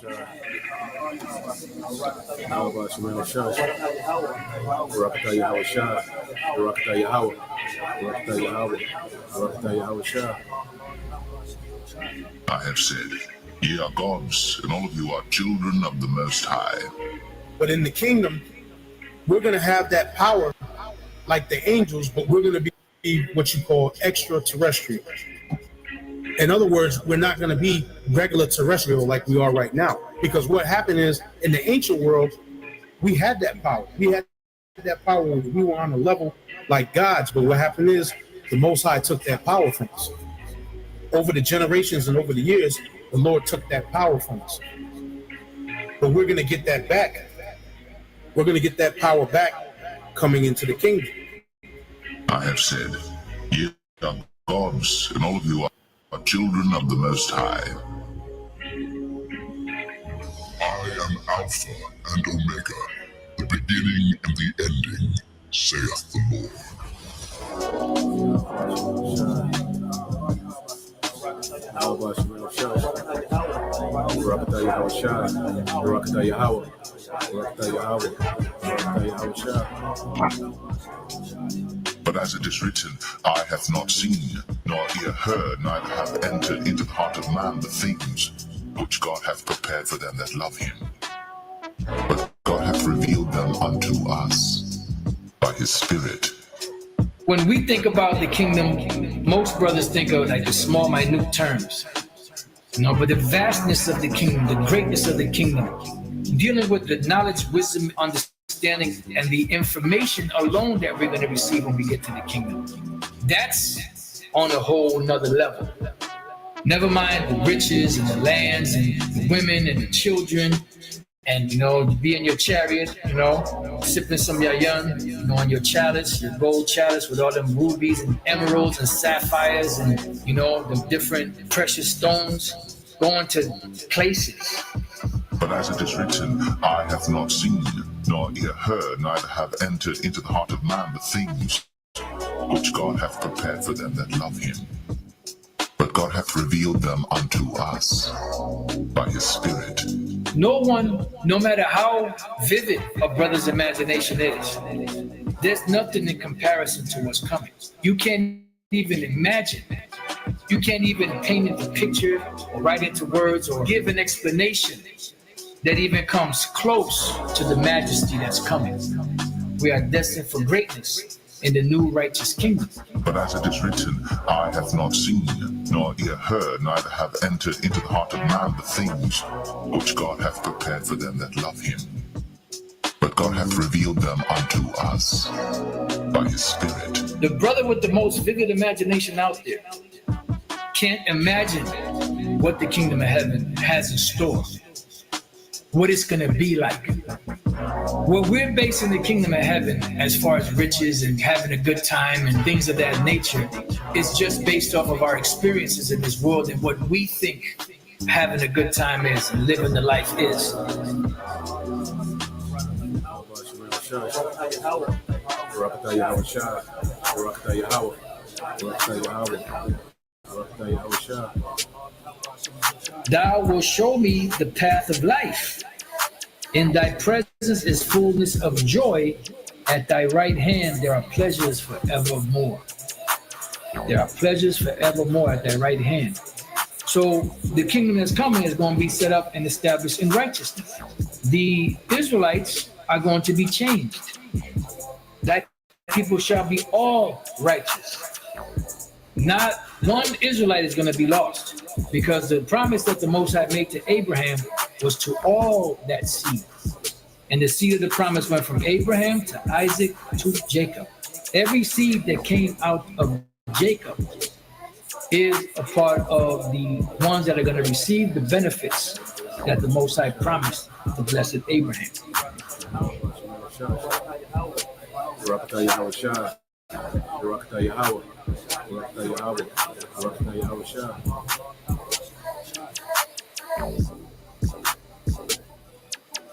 I have said, ye are gods, and all of you are children of the Most High. But in the kingdom, we're going to have that power like the angels, but we're going to be what you call extraterrestrial. In other words, we're not going to be regular terrestrial like we are right now. Because what happened is, in the ancient world, we had that power. We had that power when we were on a level like gods. But what happened is, the Most High took that power from us. Over the generations and over the years, the Lord took that power from us. But we're going to get that back. We're going to get that power back coming into the kingdom. I have said, ye are gods, and all of you are children of the Most High. I am Alpha and Omega, the beginning and the ending, saith the But as it is written, eye hath not seen, nor ear heard, neither hath entered into the heart of man the things which God hath prepared for them that love him. But God hath revealed them unto us by his Spirit. When we think about the kingdom, most brothers think of like the small, minute terms. But the vastness of the kingdom, the greatness of the kingdom, dealing with the knowledge, wisdom, understanding, and the information alone that we're going to receive when we get to the kingdom. That's on a whole nother level. Never mind the riches and the lands and the women and the children, and to be in your chariot, sipping some yayan, on your chalice, your gold chalice with all them rubies and emeralds and sapphires and the different precious stones, going to places. But as it is written, eye hath not seen, nor ear heard, neither have entered into the heart of man the things which God hath prepared for them that love him. But God hath revealed them unto us by his Spirit. No one, no matter how vivid a brother's imagination is, there's nothing in comparison to what's coming. You can't even imagine. You can't even paint it a picture or write into words or give an explanation that even comes close to the majesty that's coming. We are destined for greatness in the new righteous kingdom. But as it is written, eye hath not seen, nor ear heard, neither have entered into the heart of man the things which God hath prepared for them that love him. But God hath revealed them unto us by his Spirit. The brother with the most vivid imagination out there can't imagine what the kingdom of heaven has in store, what it's going to be like. What we're basing the kingdom of heaven as far as riches and having a good time and things of that nature is just based off of our experiences in this world and what we think having a good time is and living the life is. Thou wilt show me the path of life. In thy presence is fullness of joy. At thy right hand there are pleasures forevermore. There are pleasures forevermore at thy right hand. So the kingdom that's coming is going to be set up and established in righteousness. The Israelites are going to be changed. Thy people shall be all righteous. Not one Israelite is going to be lost, because the promise that the Most High made to Abraham was to all that seed. And the seed of the promise went from Abraham to Isaac to Jacob. Every seed that came out of Jacob is a part of the ones that are going to receive the benefits that the Most High promised to blessed Abraham.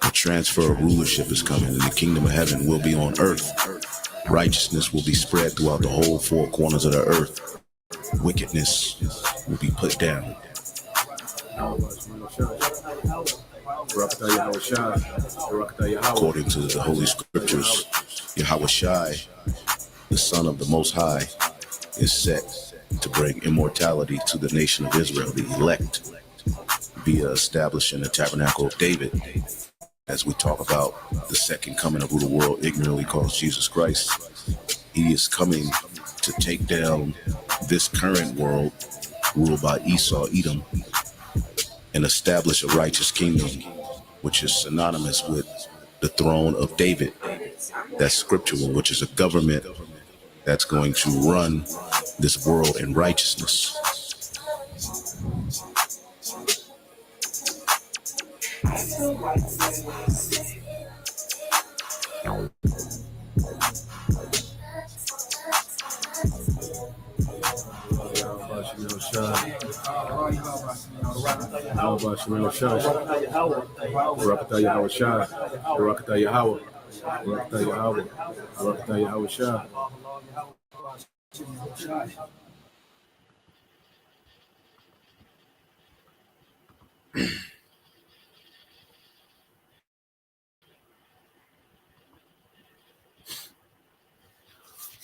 A transfer of rulership is coming, and the kingdom of heaven will be on earth. Righteousness will be spread throughout the whole four corners of the earth. Wickedness will be put down. According to the Holy Scriptures, Yahweh Shai, the Son of the Most High, is set to bring immortality to the nation of Israel, the elect, via establishing the tabernacle of David. As we talk about the second coming of who the world ignorantly calls Jesus Christ, he is coming to take down this current world ruled by Esau, Edom, and establish a righteous kingdom, which is synonymous with the throne of David. That's scriptural, which is a government that's going to run this world in righteousness.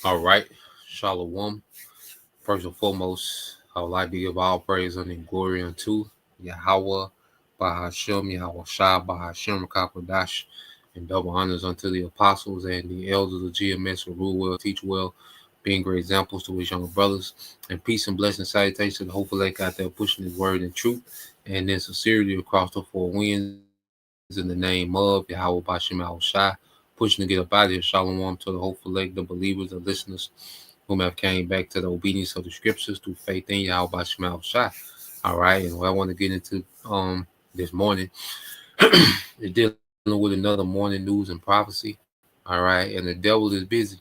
All right, Shalom. First and foremost, I would like to give all praise and glory unto Yahweh, Bahashem, Yahweh Shai, Bahashem, Kakodash, and double honors unto the apostles and the elders of GMS who rule well, teach well, being great examples to his younger brothers. And peace and blessing salutations to the hopeful lake out there pushing his word in truth and in sincerity across the four winds in the name of Yahweh, Bahashem, Yahweh Shai. Pushing to get up out of here. Shalom to the hopeful lake, the believers, the listeners whom have came back to the obedience of the scriptures through faith in Yahweh Bashim Shai. All right, and what I want to get into this morning is dealing with another morning news and prophecy. All right, and the devil is busy.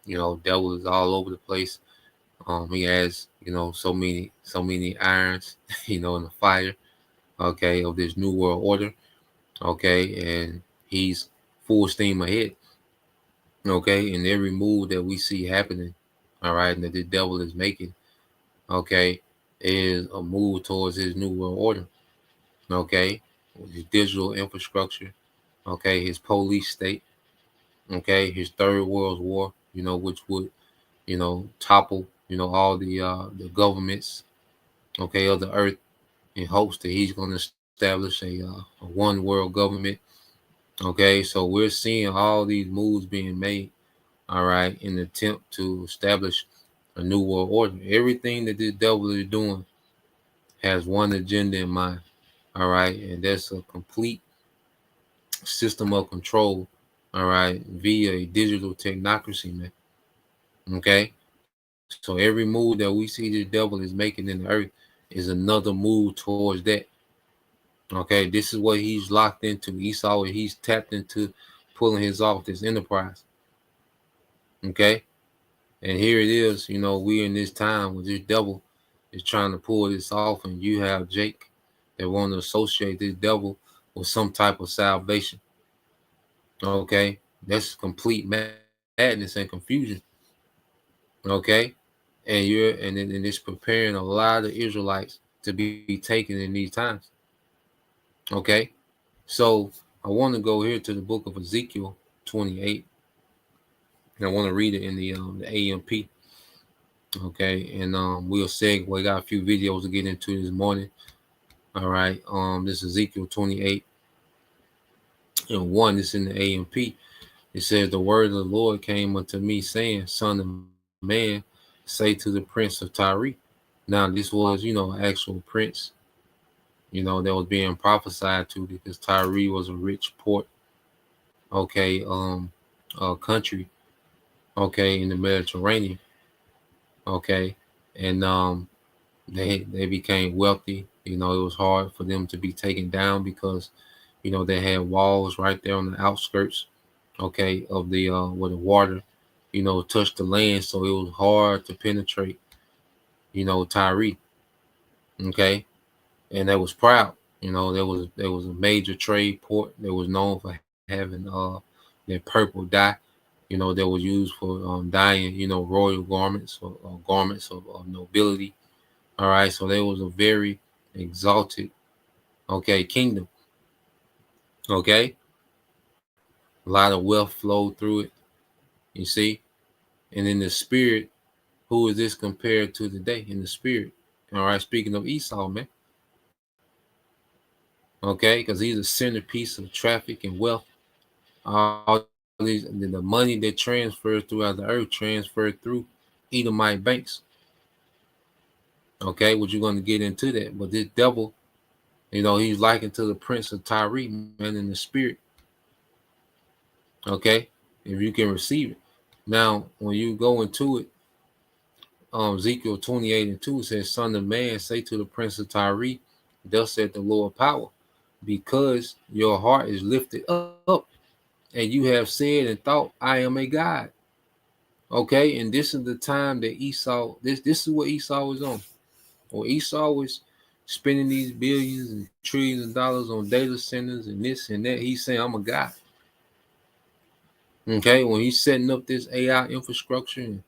You know, devil is all over the place. He has, so many irons, in the fire, okay, of this new world order. Okay, and he's full steam ahead, okay, and every move that we see happening, all right, and that the devil is making, okay, is a move towards his new world order, okay, his digital infrastructure, okay, his police state, okay, his third world war, which would, topple, all the governments, okay, of the earth, in hopes that he's going to establish a one world government. Okay, so we're seeing all these moves being made, all right, in an attempt to establish a new world order. Everything that this devil is doing has one agenda in mind, all right, and that's a complete system of control, all right, via a digital technocracy, man. Okay, so every move that we see the devil is making in the earth is another move towards that. Okay, this is what he's locked into. Esau, he's tapped into pulling his off this enterprise. Okay, and here it is. We're in this time where this devil is trying to pull this off, and you have Jake that want to associate this devil with some type of salvation. Okay, that's complete madness and confusion. Okay, and it's preparing a lot of Israelites to be taken in these times. Okay, so I want to go here to the book of Ezekiel 28, and I want to read it in the AMP. Okay, and we'll segue. We got a few videos to get into this morning. All right, this is Ezekiel 28 and 1. This in the AMP. It says, "The word of the Lord came unto me, saying, Son of man, say to the prince of Tyre." Now, this was, actual prince, that was being prophesied to, because Tyre was a rich port, okay, country, okay, in the Mediterranean, okay, and they became wealthy. It was hard for them to be taken down because, they had walls right there on the outskirts, okay, of the where the water, touched the land, so it was hard to penetrate, Tyre, okay. And they was proud, there was a major trade port that was known for having their purple dye, that was used for dyeing, royal garments or garments of nobility. All right, so there was a very exalted, okay, kingdom. Okay, a lot of wealth flowed through it. You see, and in the spirit, who is this compared to today in the spirit? All right, speaking of Esau, man. Okay, because he's a centerpiece of traffic and wealth. All these, the money that transfers throughout the earth transferred through Edomite banks. Okay, what you're going to get into that? But this devil, he's likened to the prince of Tyre, man, in the spirit. Okay, if you can receive it. Now, when you go into it, Ezekiel 28:2 says, "Son of man, say to the prince of Tyre, thus said the Lord power, because your heart is lifted up, and you have said and thought, I am a God." Okay, and this is the time that Esau, this is what Esau was on. Well, Esau was spending these billions and trillions of dollars on data centers and this and that. He's saying, I'm a God. Okay, when he's setting up this AI infrastructure,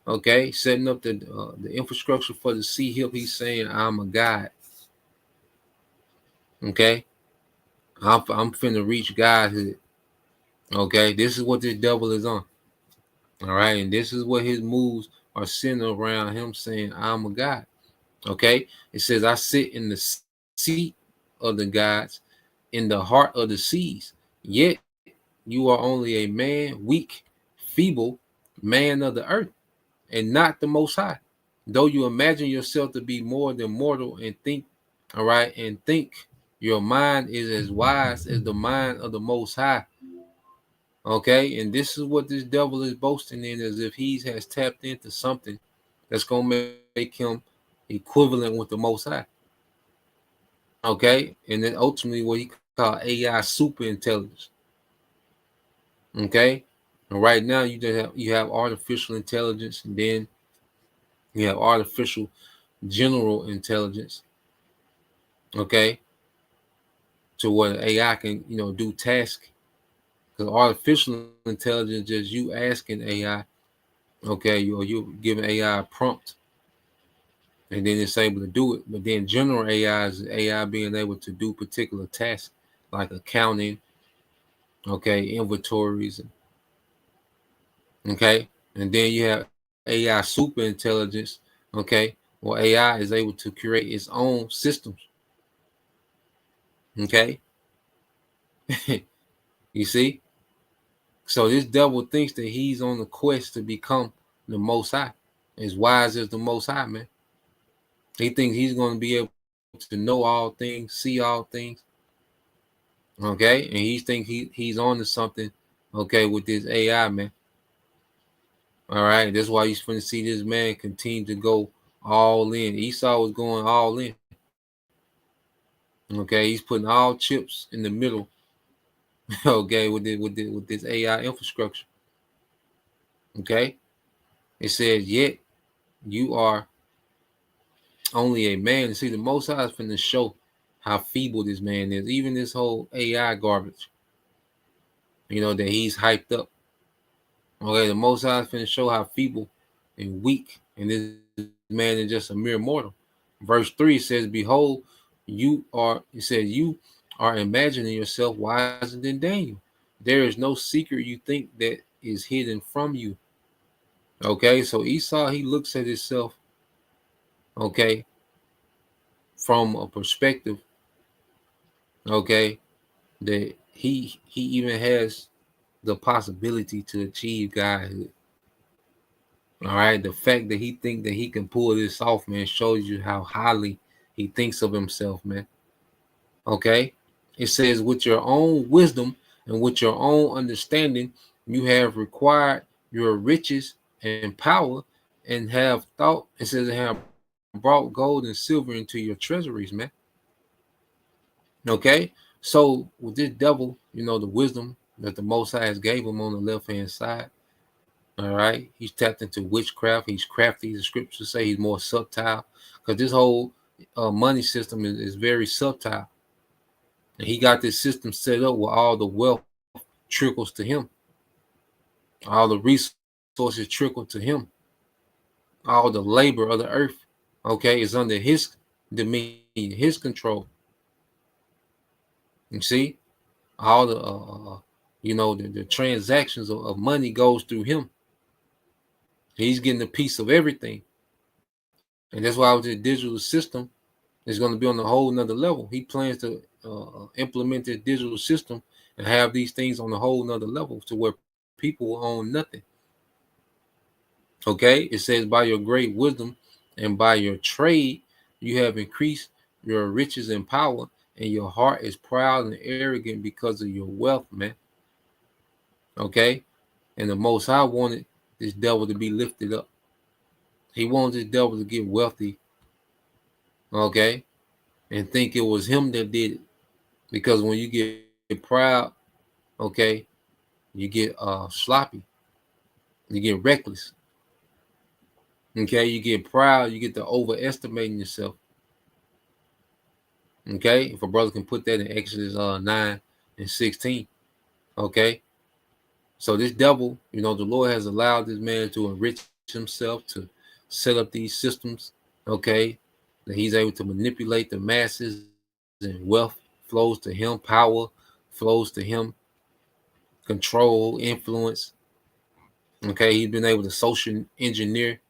okay, setting up the infrastructure for the sea hip, he's saying, I'm a God. Okay, I'm finna reach Godhood. Okay, this is what this devil is on. All right, and this is what his moves are centered around him saying, I'm a God. Okay, it says, I sit in the seat of the gods, in the heart of the seas, yet you are only a man, weak, feeble, man of the earth, and not the Most High. Though you imagine yourself to be more than mortal and think, all right, and think your mind is as wise as the mind of the Most High. Okay, and this is what this devil is boasting in, as if he has tapped into something that's going to make him equivalent with the Most High. Okay, and then ultimately what he called AI super intelligence. Okay, and right now you have artificial intelligence, and then you have artificial general intelligence. Okay, to where AI can do tasks. Because artificial intelligence is you asking AI, okay, you giving AI a prompt, and then it's able to do it. But then general AI is AI being able to do particular tasks like accounting, okay, inventories, okay, and then you have AI super intelligence, okay, or AI is able to create its own systems, okay. You see, so this devil thinks that he's on the quest to become the Most High, as wise as the Most High, man. He thinks he's going to be able to know all things, see all things, okay, and he thinks he's on to something, okay, with this AI, man. All right, that's why you're going to see this man continue to go all in. Esau was going all in. Okay, he's putting all chips in the middle. Okay, with this AI infrastructure. Okay, it says, yet you are only a man. See, the Most High is finna show how feeble this man is. Even this whole AI garbage, that he's hyped up. Okay, the Most High is finna show how feeble and weak, and this man is just a mere mortal. Verse 3 says, behold, you are imagining yourself wiser than Daniel. There is no secret you think that is hidden from you. Okay, so Esau, he looks at himself, okay, from a perspective, okay, that he even has the possibility to achieve Godhood. All right, the fact that he think that he can pull this off, man, shows you how highly he thinks of himself, man. Okay, it says, with your own wisdom and with your own understanding, you have required your riches and power, and have thought. It says, have brought gold and silver into your treasuries, man. Okay, so with this devil, the wisdom that the Most High has gave him on the left hand side. All right, he's tapped into witchcraft. He's crafty. The scriptures say he's more subtle, because this whole money system is very subtle. And he got this system set up where all the wealth trickles to him, all the resources trickle to him, all the labor of the earth, okay, is under his dominion, his control. You see, all the the transactions of money goes through him. He's getting a piece of everything. And that's why with the digital system is going to be on a whole nother level. He plans to implement this digital system and have these things on a whole nother level to where people will own nothing. Okay, it says by your great wisdom and by your trade, you have increased your riches and power, and your heart is proud and arrogant because of your wealth, man. Okay, and the Most High wanted this devil to be lifted up. He wanted this devil to get wealthy, okay, and think it was him that did it. Because when you get proud, okay, you get sloppy, you get reckless. Okay, you get proud, you get to overestimating yourself. Okay, if a brother can put that in Exodus 9 and 16. Okay, so this devil, the Lord has allowed this man to enrich himself, to set up these systems. Okay, that he's able to manipulate the masses, and wealth flows to him, power flows to him, control, influence. Okay, he's been able to social engineer,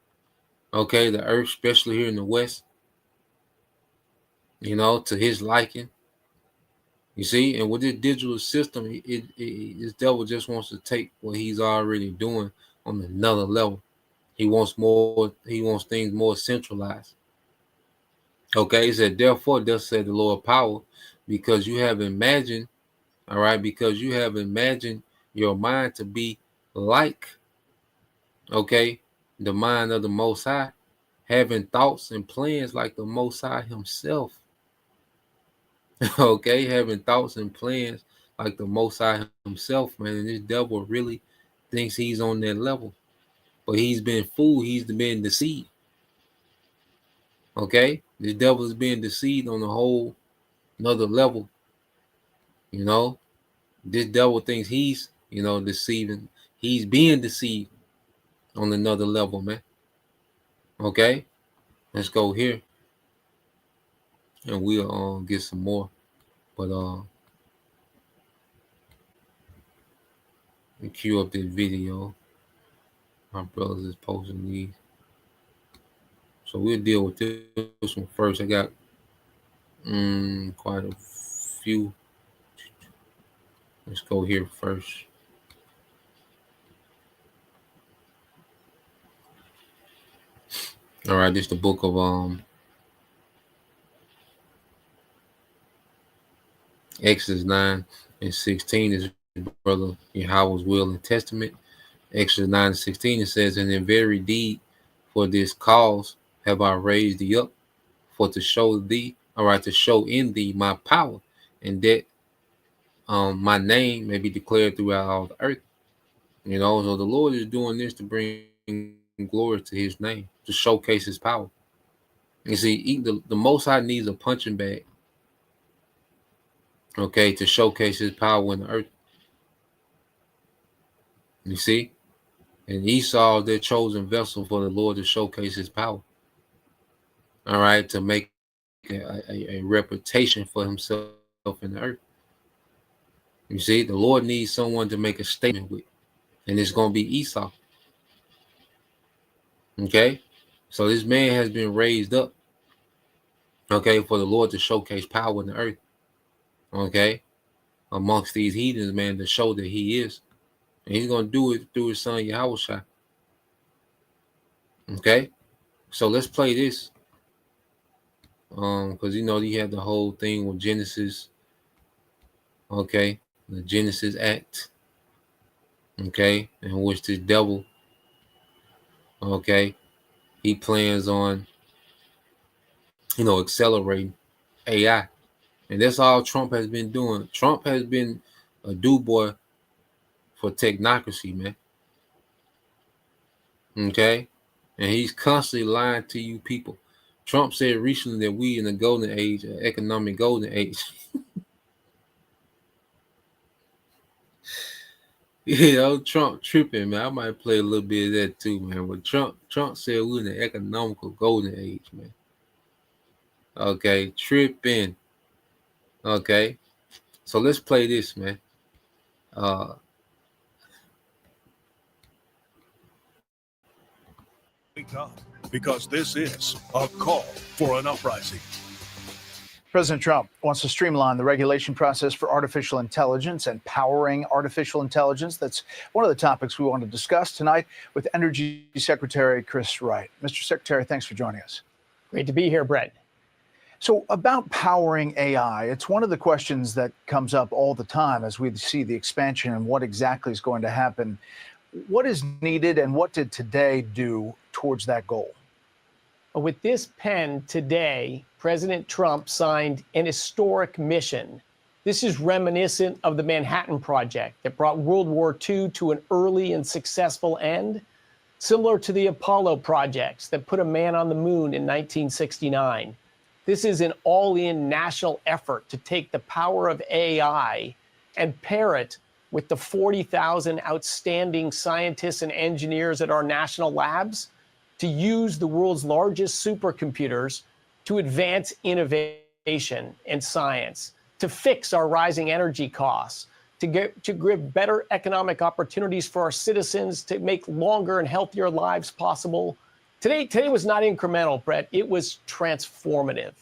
okay, the earth, especially here in the West, to his liking. You see, and with this digital system, this devil just wants to take what he's already doing on another level. He wants more. He wants things more centralized. Okay, he said, therefore, thus said the Lord of power, because you have imagined, all right, because you have imagined your mind to be like, okay, the mind of the Most High, having thoughts and plans like the Most High himself. Okay, having thoughts and plans like the Most High himself, man. And this devil really thinks he's on that level, but he's been fooled. He's been deceived. Okay, this devil is being deceived on a whole another level. This devil thinks he's deceiving. He's being deceived on another level, man. Okay, let's go here, and we'll get some more. But let me cue up this video. My brothers is posting these. So we'll deal with this one first. I got quite a few. Let's go here first. All right, this is the book of Exodus 9 and 16 is brother Yahweh's will and testament. Exodus 9 and 16, it says, and in very deed for this cause have I raised thee up, for to show thee, all right, to show in thee my power, and that my name may be declared throughout all the earth. So the Lord is doing this to bring glory to his name, to showcase his power. You see, the Most High needs a punching bag, okay, to showcase his power in the earth. You see? And Esau is their chosen vessel for the Lord to showcase his power. All right, to make a reputation for himself in the earth. You see, the Lord needs someone to make a statement with, and it's going to be Esau. Okay, so this man has been raised up, okay, for the Lord to showcase power in the earth, okay, amongst these heathens, man, to show that he is. And he's going to do it through his son Yahushua. Okay, so let's play this. Because you had the whole thing with Genesis. Okay, the Genesis Act. Okay, in which this devil, okay, he plans on, accelerating AI. And that's all Trump has been doing. Trump has been a do-boy for technocracy, man. Okay? And he's constantly lying to you people. Trump said recently that we in the golden age, economic golden age. Trump tripping, man. I might play a little bit of that too, man. But Trump said we're in the economical golden age, man. Okay, tripping. Okay. So let's play this, man. Uh, Wake up, because this is a call for an uprising. President Trump wants to streamline the regulation process for artificial intelligence and powering artificial intelligence. That's one of the topics we want to discuss tonight with Energy Secretary Chris Wright. Mr. Secretary, thanks for joining us. Great to be here, Brett. So about powering AI, it's one of the questions that comes up all the time as we see the expansion and what exactly is going to happen. What is needed and what did today do towards that goal? With this pen today, President Trump signed an historic mission. This is reminiscent of the Manhattan Project that brought World War II to an early and successful end, similar to the Apollo projects that put a man on the moon in 1969. This is an all-in national effort to take the power of AI and pair it with the 40,000 outstanding scientists and engineers at our national labs to use the world's largest supercomputers to advance innovation and science, to fix our rising energy costs, to give better economic opportunities for our citizens, to make longer and healthier lives possible. Today was not incremental, Brett. It was transformative.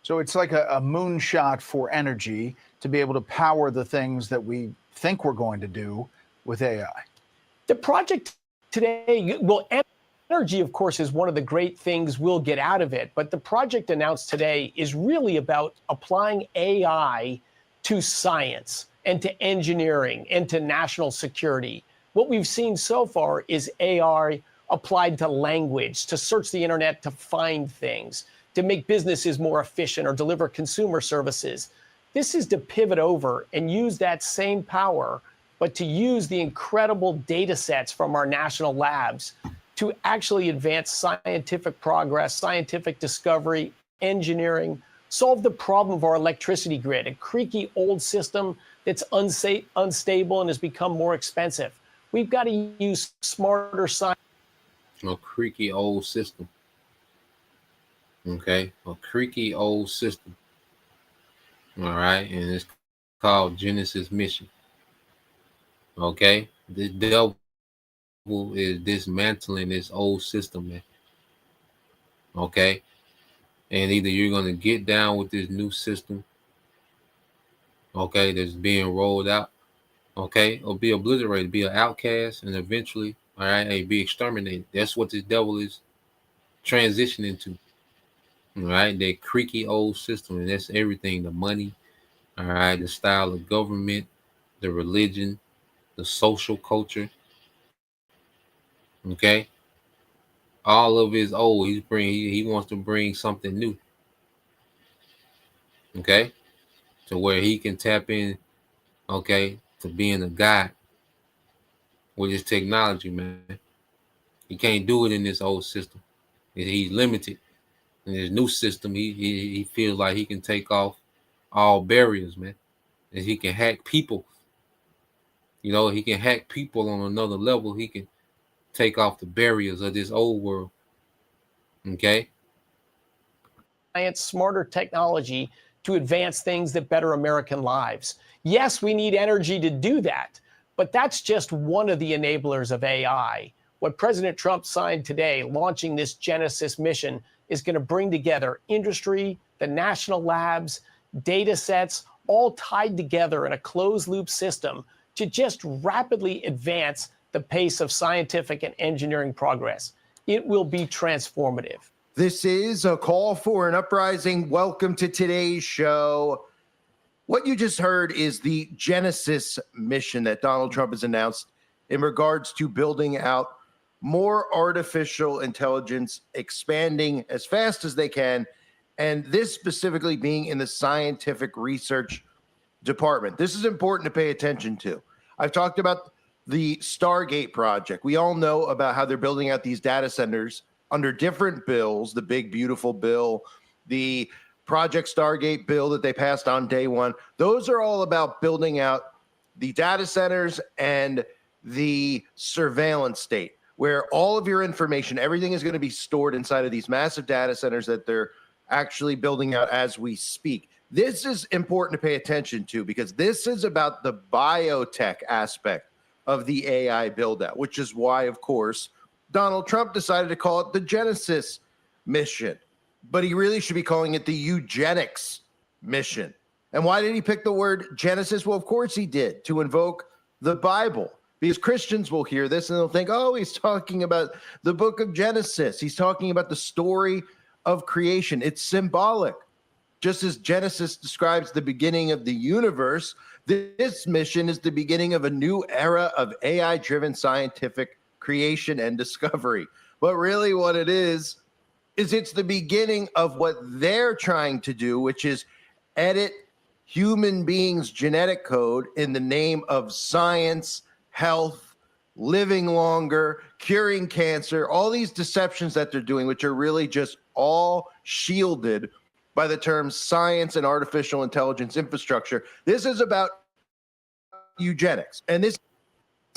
So it's like a moonshot for energy to be able to power the things that we think we're going to do with AI. The project today, well, energy, of course, is one of the great things we'll get out of it. But the project announced today is really about applying AI to science and to engineering and to national security. What we've seen so far is AI applied to language, to search the internet, to find things, to make businesses more efficient or deliver consumer services. This is to pivot over and use that same power, but to use the incredible data sets from our national labs to actually advance scientific progress, scientific discovery, engineering, solve the problem of our electricity grid, a creaky old system that's unstable and has become more expensive. We've got to use smarter science. a creaky old system. Okay, a creaky old system. All right, and it's called Genesis Mission. Okay, this devil is dismantling this old system, man. Okay, and either you're gonna get down with this new system, okay, that's being rolled out, okay, or be obliterated, be an outcast, and eventually, all right, be exterminated. That's what this devil is transitioning to. All right, that creaky old system, and that's everything: the money, all right, the style of government, the religion, the social culture. Okay, all of it is old. He wants to bring something new. Okay, to where he can tap in, okay, to being a god with his technology, man. He can't do it in this old system. He's limited. In his new system, he feels like he can take off all barriers, man. And he can hack people. You know, he can hack people on another level. He can take off the barriers of this old world. Okay? Science, smarter technology to advance things that better American lives. Yes, we need energy to do that, but that's just one of the enablers of AI. What President Trump signed today, launching this Genesis mission, is going to bring together industry, the national labs, data sets, all tied together in a closed loop system to just rapidly advance the pace of scientific and engineering progress. It will be transformative. This is a call for an uprising. Welcome to today's show. What you just heard is the Genesis mission that Donald Trump has announced in regards to building out more artificial intelligence, expanding as fast as they can, and this specifically being in the scientific research department. This is important to pay attention to. I've talked about the Stargate project. We all know about how they're building out these data centers under different bills, the big, beautiful bill, the Project Stargate bill that they passed on day one. Those are all about building out the data centers and the surveillance state, where all of your information, everything is going to be stored inside of these massive data centers that they're actually building out as we speak. This is important to pay attention to because this is about the biotech aspect of the AI build out, which is why, of course, Donald Trump decided to call it the Genesis mission, but he really should be calling it the eugenics mission. And why did he pick the word Genesis? Well, of course he did, to invoke the Bible, because Christians will hear this and they'll think, oh, he's talking about the book of Genesis. He's talking about the story of creation. It's symbolic. Just as Genesis describes the beginning of the universe, this mission is the beginning of a new era of AI-driven scientific creation and discovery. But really what it is it's the beginning of what they're trying to do, which is edit human beings' genetic code in the name of science, health, living longer, curing cancer, all these deceptions that they're doing, which are really just all shielded by the terms science and artificial intelligence infrastructure. This is about eugenics. And this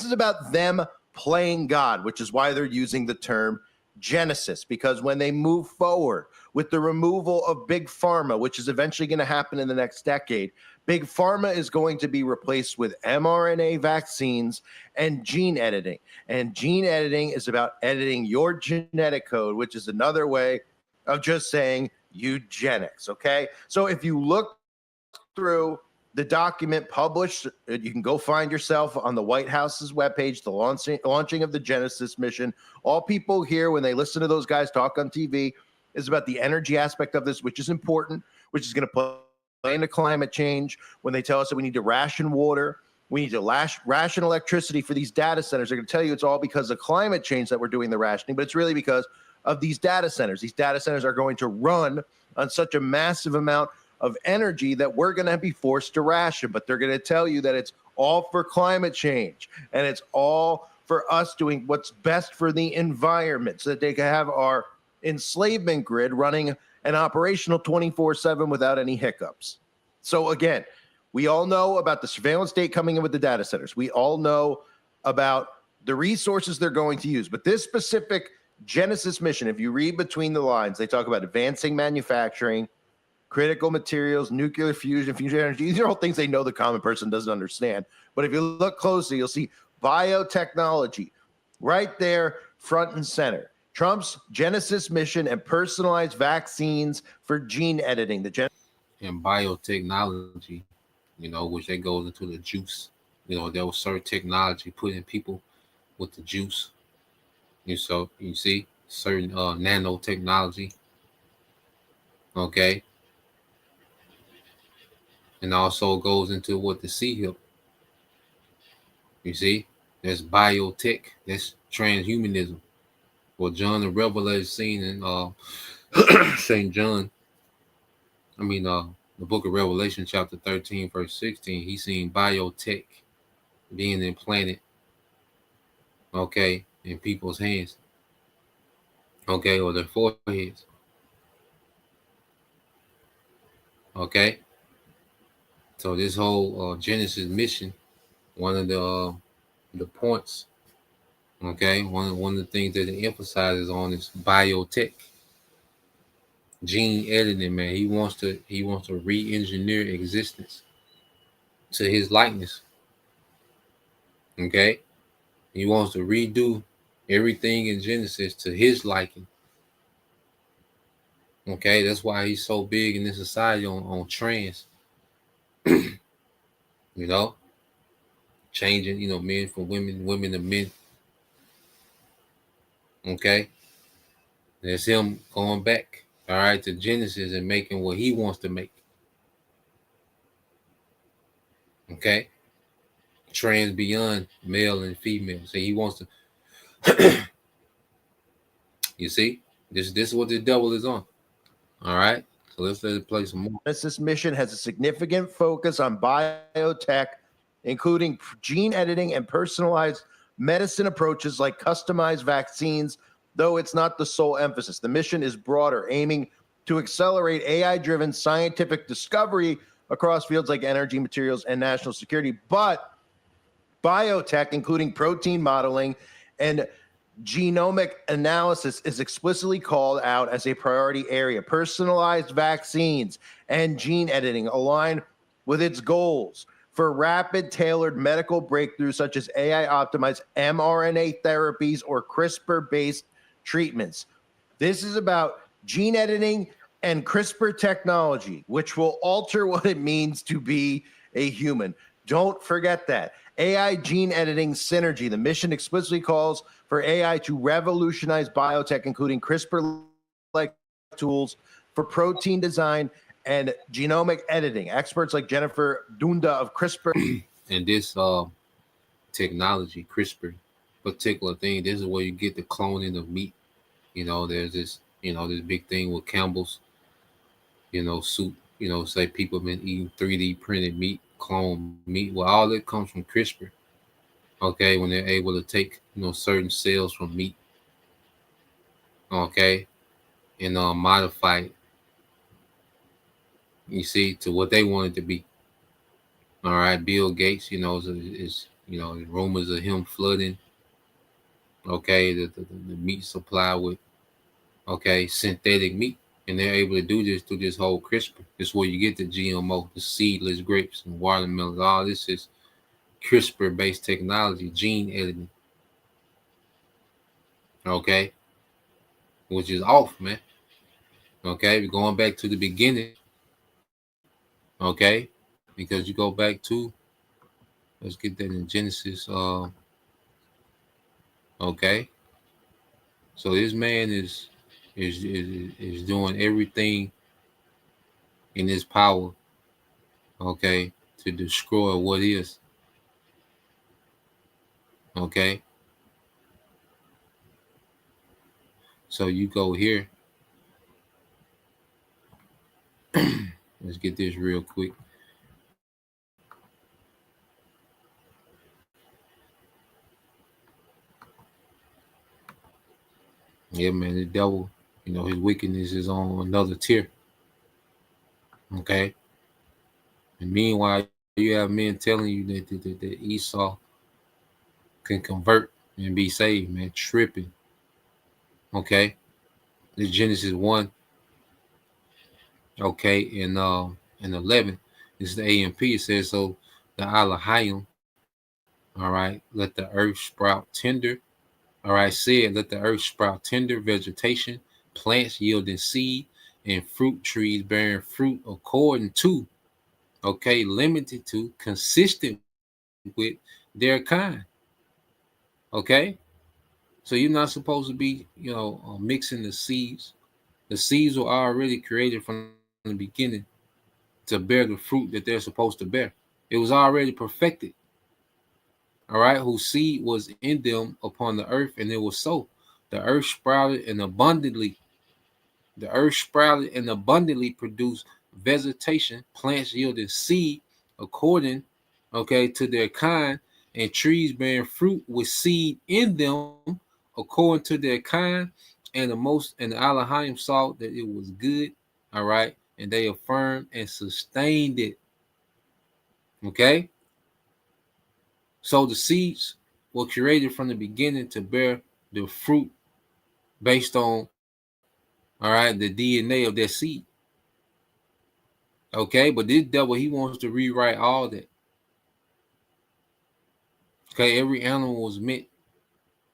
is about them playing God, which is why they're using the term Genesis, because when they move forward with the removal of big pharma, which is eventually going to happen in the next decade, big pharma is going to be replaced with mRNA vaccines and gene editing. And gene editing is about editing your genetic code, which is another way of just saying eugenics. Okay. So if you look through the document published, you can go find yourself on the White House's webpage, the launching of the Genesis mission. All people hear when they listen to those guys talk on TV is about the energy aspect of this, which is important, which is going to play into climate change. When they tell us that we need to ration water, we need to ration electricity for these data centers, they're going to tell you it's all because of climate change that we're doing the rationing, but it's really because of these data centers. These data centers are going to run on such a massive amount of energy that we're going to be forced to ration, but they're going to tell you that it's all for climate change and it's all for us doing what's best for the environment so that they can have our enslavement grid running and operational 24/7 without any hiccups. So again, we all know about the surveillance state coming in with the data centers. We all know about the resources they're going to use, but this specific Genesis mission, if you read between the lines, they talk about advancing manufacturing, critical materials, nuclear fusion, fusion energy. These are all things they know the common person doesn't understand. But if you look closely, you'll see biotechnology right there, front and center. Trump's Genesis mission and personalized vaccines for gene editing. And biotechnology, which that goes into the juice. There was certain technology put in people with the juice. So you see certain nanotechnology. Okay. And also goes into what the C-hip. You see, there's biotech, that's transhumanism. Well, John the Revelator seen in St. John, the book of Revelation, chapter 13, verse 16, he seen biotech being implanted, okay, in people's hands, okay, or their foreheads, okay. So this whole Genesis mission, one of the points, okay, one of the things that it emphasizes on is biotech, gene editing. Man, he wants to re-engineer existence to his likeness. Okay, he wants to redo everything in Genesis to his liking. Okay, that's why he's so big in this society on trans. Changing, men from women, women to men. Okay. There's him going back, all right, to Genesis and making what he wants to make. Okay. Trans beyond male and female. So he wants to, you see, this is what the devil is on. All right. So let's let it play some more. This mission has a significant focus on biotech, including gene editing and personalized medicine approaches like customized vaccines, though it's not the sole emphasis. The mission is broader, aiming to accelerate AI-driven scientific discovery across fields like energy, materials, and national security. But biotech, including protein modeling and genomic analysis is explicitly called out as a priority area. Personalized vaccines and gene editing align with its goals for rapid, tailored medical breakthroughs such as AI-optimized mRNA therapies or CRISPR-based treatments. This is about gene editing and CRISPR technology, which will alter what it means to be a human. Don't forget that. AI gene editing synergy. The mission explicitly calls for AI to revolutionize biotech, including CRISPR-like tools for protein design and genomic editing. Experts like Jennifer Dunda of CRISPR. And this technology, CRISPR, particular thing, this is where you get the cloning of meat. There's this, this big thing with Campbell's, soup, say people have been eating 3D printed meat, clone meat. Well, all that comes from CRISPR. Okay, when they're able to take, certain cells from meat, okay, and modify it, you see, to what they want it to be. All right, Bill Gates, is rumors of him flooding, okay, the meat supply with, okay, synthetic meat. And they're able to do this through this whole CRISPR. This is where you get the GMO, the seedless grapes and watermelons. All this is CRISPR-based technology, gene editing. Okay, which is off, man. Okay, we're going back to the beginning. Okay, because you go back to, let's get that in Genesis. Okay, so this man is doing everything in his power, okay, to destroy what is. Okay, so you go here. Let's get this real quick. Yeah, man, the devil, his wickedness is on another tier. Okay. And meanwhile, you have men telling you that Esau can convert and be saved, man. Tripping. Okay. This Genesis 1. Okay. In 11. This is the AMP. It says, so the Elohim, all right, let the earth sprout tender. All right, said, let the earth sprout tender vegetation, plants yielding seed, and fruit trees bearing fruit according to, okay, limited to, consistent with their kind. Okay, so you're not supposed to be, mixing the seeds. The seeds were already created from the beginning to bear the fruit that they're supposed to bear. It was already perfected. All right, whose seed was in them upon the earth, and it was so. The earth sprouted and abundantly. The earth sprouted and abundantly produced vegetation, plants yielding seed according, okay, to their kind, and trees bearing fruit with seed in them according to their kind. And the Elohim saw that it was good. All right, and they affirmed and sustained it. Okay. So the seeds were created from the beginning to bear the fruit based on, all right, the DNA of their seed. Okay, but this devil, he wants to rewrite all that. Okay, every animal was meant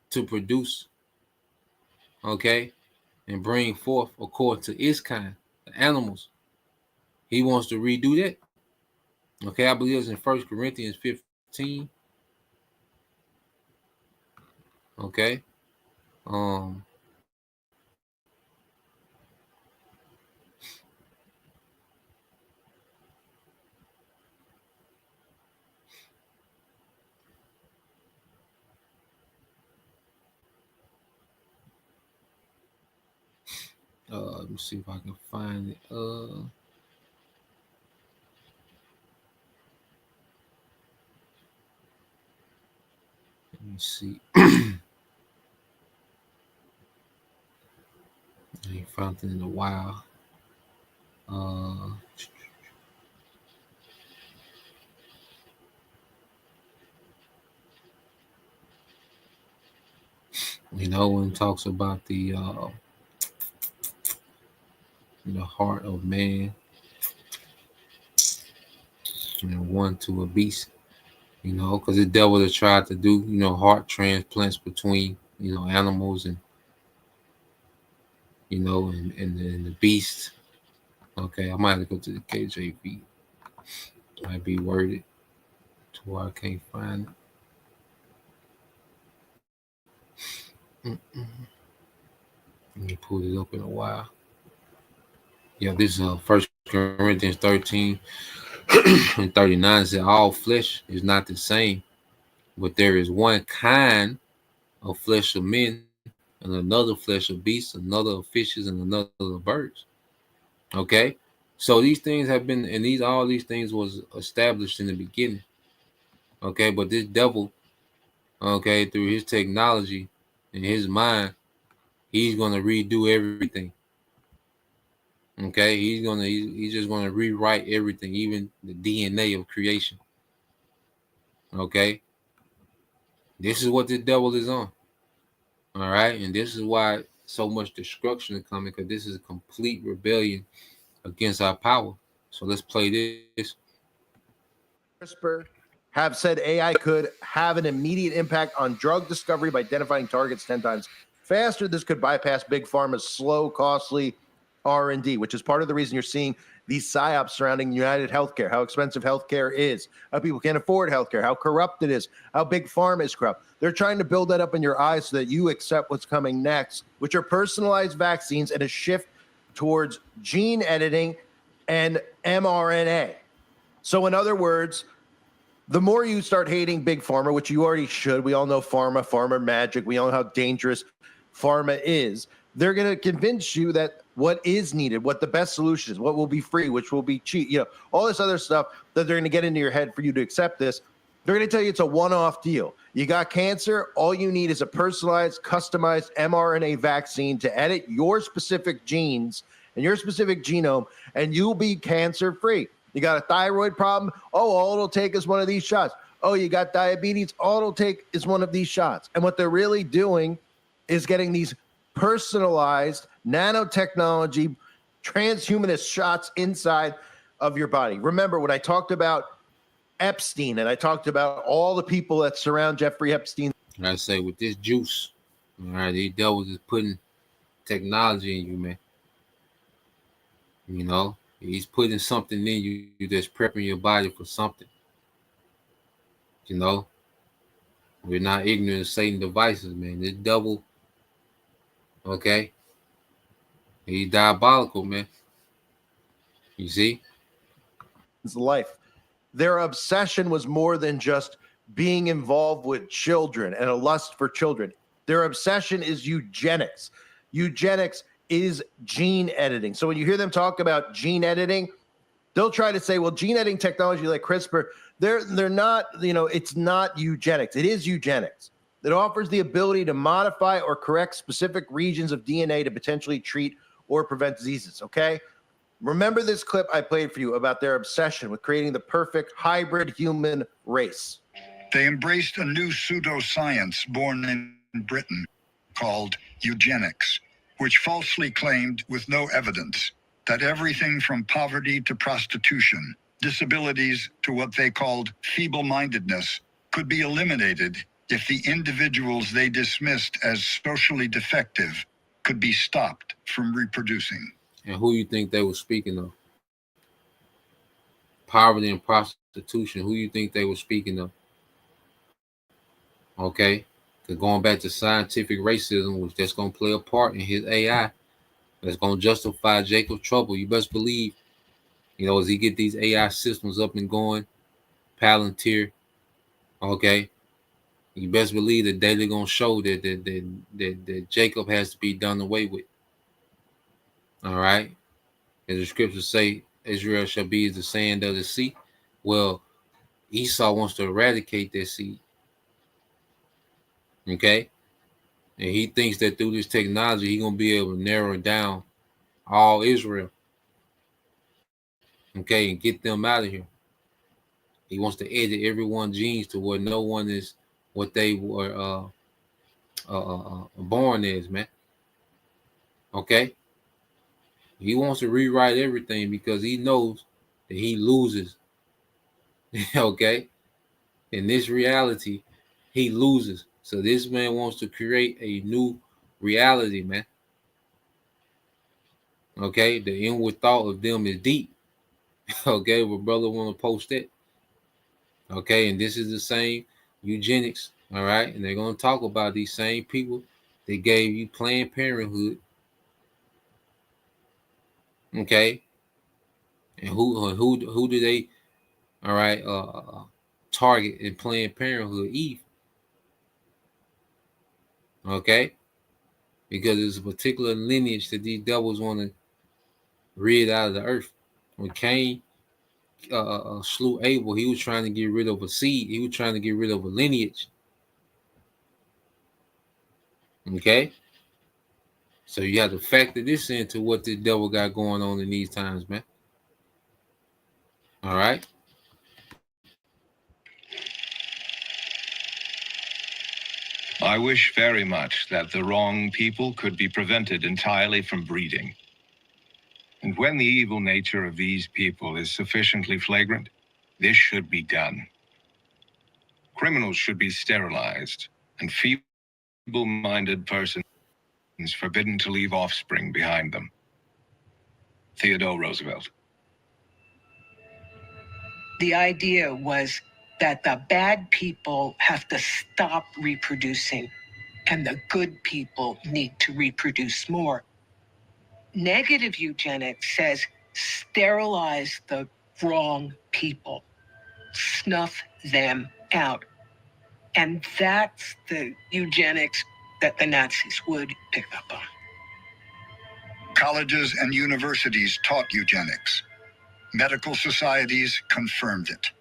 to produce, okay, and bring forth according to its kind, the animals. He wants to redo that. Okay, I believe it's in 1 Corinthians 15. Okay. Let me see if I can find it. Let me see. I ain't found it in a while. You know, when it talks about the heart of man and one to a beast. You know, because the devil has tried to do heart transplants between animals and and the beast. Okay, I might have to go to the KJV. Might be worded to where I can't find it. Let me pull it up in a while. Yeah, this is 1 Corinthians 13 and 39. It said, all flesh is not the same, but there is one kind of flesh of men, and another flesh of beasts, another of fishes, and another of birds. Okay, so these things have been, and all these things was established in the beginning. Okay, but this devil, okay, through his technology and his mind, he's gonna redo everything. Okay, he's just gonna rewrite everything, even the DNA of creation. Okay, this is what the devil is on. All right, and this is why so much destruction is coming, because this is a complete rebellion against our power. So let's play this. CRISPR have said AI could have an immediate impact on drug discovery by identifying targets 10 times faster. This could bypass big pharma's slow, costly R&D, which is part of the reason you're seeing these psyops surrounding United Healthcare, how expensive healthcare is, how people can't afford healthcare, how corrupt it is, how big pharma is corrupt. They're trying to build that up in your eyes so that you accept what's coming next, which are personalized vaccines and a shift towards gene editing and mRNA. So in other words, the more you start hating big pharma, which you already should, we all know pharma magic, we all know how dangerous pharma is, they're going to convince you that what is needed, what the best solution is, what will be free, which will be cheap, all this other stuff that they're going to get into your head for you to accept this. They're going to tell you it's a one-off deal. You got cancer, all you need is a personalized, customized mRNA vaccine to edit your specific genes and your specific genome, and you'll be cancer-free. You got a thyroid problem? Oh, all it'll take is one of these shots. Oh, you got diabetes? All it'll take is one of these shots. And what they're really doing is getting these personalized nanotechnology transhumanist shots inside of your body. Remember when I talked about Epstein and I talked about all the people that surround Jeffrey Epstein? I say with this juice, all right, these devils is putting technology in you, man. He's putting something in you that's prepping your body for something. We're not ignorant of Satan's devices, man. This devil, okay, he's diabolical, man. You see? His life. Their obsession was more than just being involved with children and a lust for children. Their obsession is eugenics. Eugenics is gene editing. So when you hear them talk about gene editing, they'll try to say, well, gene editing technology like CRISPR, they're not, it's not eugenics. It is eugenics. It offers the ability to modify or correct specific regions of DNA to potentially treat or prevent diseases, okay? Remember this clip I played for you about their obsession with creating the perfect hybrid human race. They embraced a new pseudoscience born in Britain called eugenics, which falsely claimed, with no evidence, that everything from poverty to prostitution, disabilities to what they called feeble-mindedness, could be eliminated if the individuals they dismissed as socially defective could be stopped from reproducing. And who you think they were speaking of? Poverty and prostitution. Who you think they were speaking of? Okay. Going back to scientific racism, which that's going to play a part in his AI, that's going to justify Jacob's trouble. You best believe, as he get these AI systems up and going, Palantir, okay, you best believe that they're going to show that Jacob has to be done away with. All right. As the scriptures say, Israel shall be as the sand of the sea. Well, Esau wants to eradicate that seed. Okay. And he thinks that through this technology, he's going to be able to narrow down all Israel. Okay. And get them out of here. He wants to edit everyone's genes to where no one is what they were born is, man. Okay, he wants to rewrite everything because he knows that he loses. Okay, in this reality, he loses. So this man wants to create a new reality, man. Okay, the inward thought of them is deep. Okay, but brother want to post it. Okay, and this is the same eugenics. All right, and they're going to talk about these same people that gave you Planned Parenthood. Okay, and who do they? All right, target in Planned Parenthood? Eve. Okay, because it's a particular lineage that these devils want to rid out of the earth. When Cain slew Abel, he was trying to get rid of a seed. He was trying to get rid of a lineage. Okay, so you have to factor this into what the devil got going on in these times, man. All right. I wish very much that the wrong people could be prevented entirely from breeding. And when the evil nature of these people is sufficiently flagrant, this should be done. Criminals should be sterilized, and feeble-minded persons forbidden to leave offspring behind them. Theodore Roosevelt. The idea was that the bad people have to stop reproducing and the good people need to reproduce more. Negative eugenics says sterilize the wrong people, snuff them out. And that's the eugenics that the Nazis would pick up on. Colleges and universities taught eugenics. Medical societies confirmed it.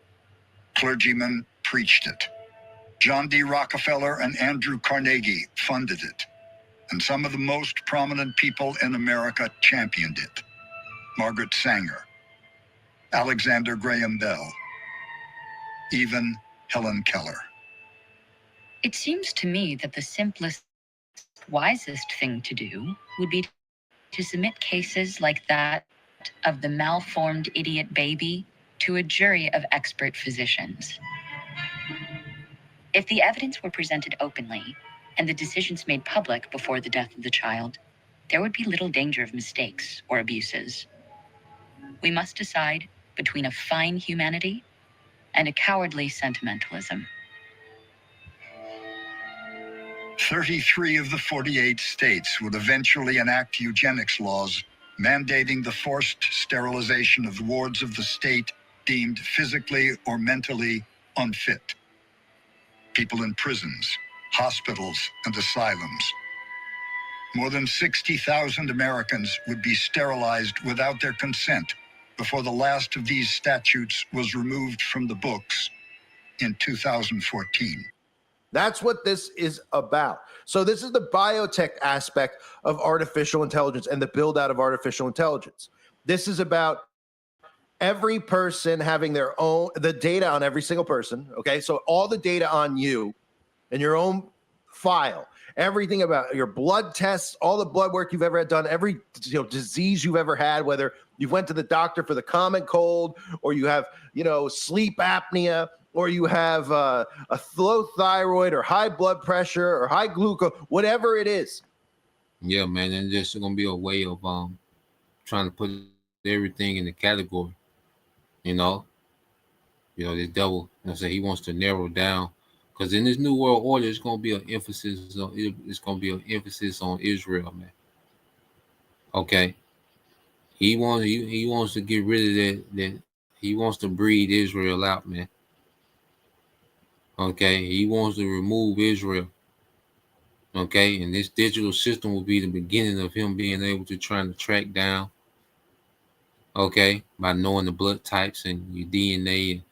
Clergymen preached it. John D. Rockefeller and Andrew Carnegie funded it. And some of the most prominent people in America championed it. Margaret Sanger, Alexander Graham Bell, even Helen Keller. It seems to me that the simplest, wisest thing to do would be to submit cases like that of the malformed idiot baby to a jury of expert physicians. If the evidence were presented openly and the decisions made public before the death of the child, there would be little danger of mistakes or abuses. We must decide between a fine humanity and a cowardly sentimentalism. 33 of the 48 states would eventually enact eugenics laws mandating the forced sterilization of wards of the state deemed physically or mentally unfit. People in prisons, hospitals, and asylums. More than 60,000 Americans would be sterilized without their consent before the last of these statutes was removed from the books in 2014. That's what this is about. So this is the biotech aspect of artificial intelligence and the build out of artificial intelligence. This is about every person having their own, the data on every single person. Okay. So all the data on you and your own file, everything about your blood tests, all the blood work you've ever had done, every disease you've ever had, whether you went to the doctor for the common cold or you have, sleep apnea, or you have a low thyroid or high blood pressure or high glucose, whatever it is. Yeah, man, and there's gonna be a way of trying to put everything in the category. This devil. He wants to narrow down, because in this new world order, it's gonna be an emphasis on Israel, man. Okay, he wants to get rid of that. He wants to breed Israel out, man. Okay, he wants to remove Israel. Okay, and this digital system will be the beginning of him being able to try to track down. Okay, by knowing the blood types and your DNA.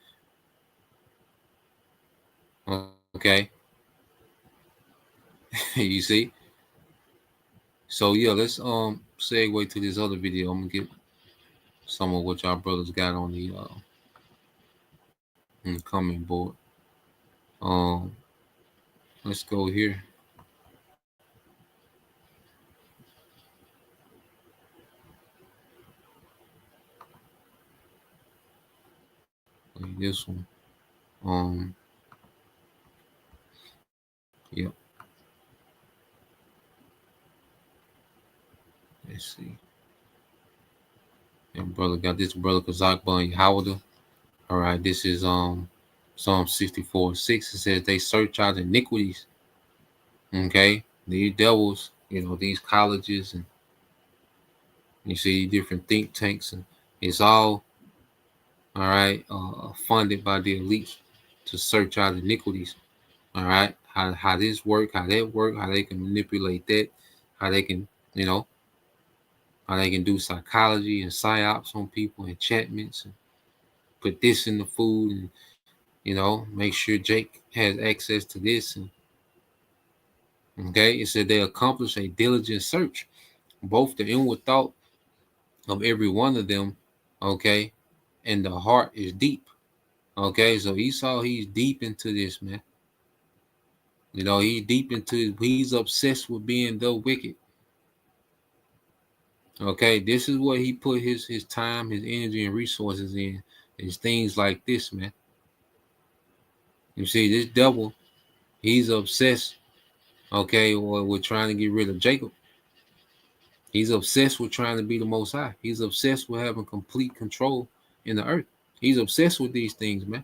Okay, you see. So yeah, let's segue to this other video. I'm gonna get some of what y'all brothers got on the comment board. Let's go here. see this one. Yep. Let's see. And brother got this, brother Kazak Bun Yahawada. All right, this is Psalm 64:6. It says they search out iniquities. Okay, these devils, these colleges, and you see different think tanks, and it's all right, funded by the elite to search out iniquities. All right, how this work, how that work, how they can manipulate that, how they can, how they can do psychology and psyops on people, enchantments, and put this in the food, and make sure Jake has access to this. And okay, it said they accomplish a diligent search, both the inward thought of every one of them, okay, and the heart is deep. Okay, so Esau, he's deep into this, man. He's deep into he's obsessed with being the wicked. Okay, this is what he put his time, his energy, and resources in. Is things like this, man. You see, this devil, he's obsessed, okay, with trying to get rid of Jacob. He's obsessed with trying to be the Most High. He's obsessed with having complete control in the earth. He's obsessed with these things, man.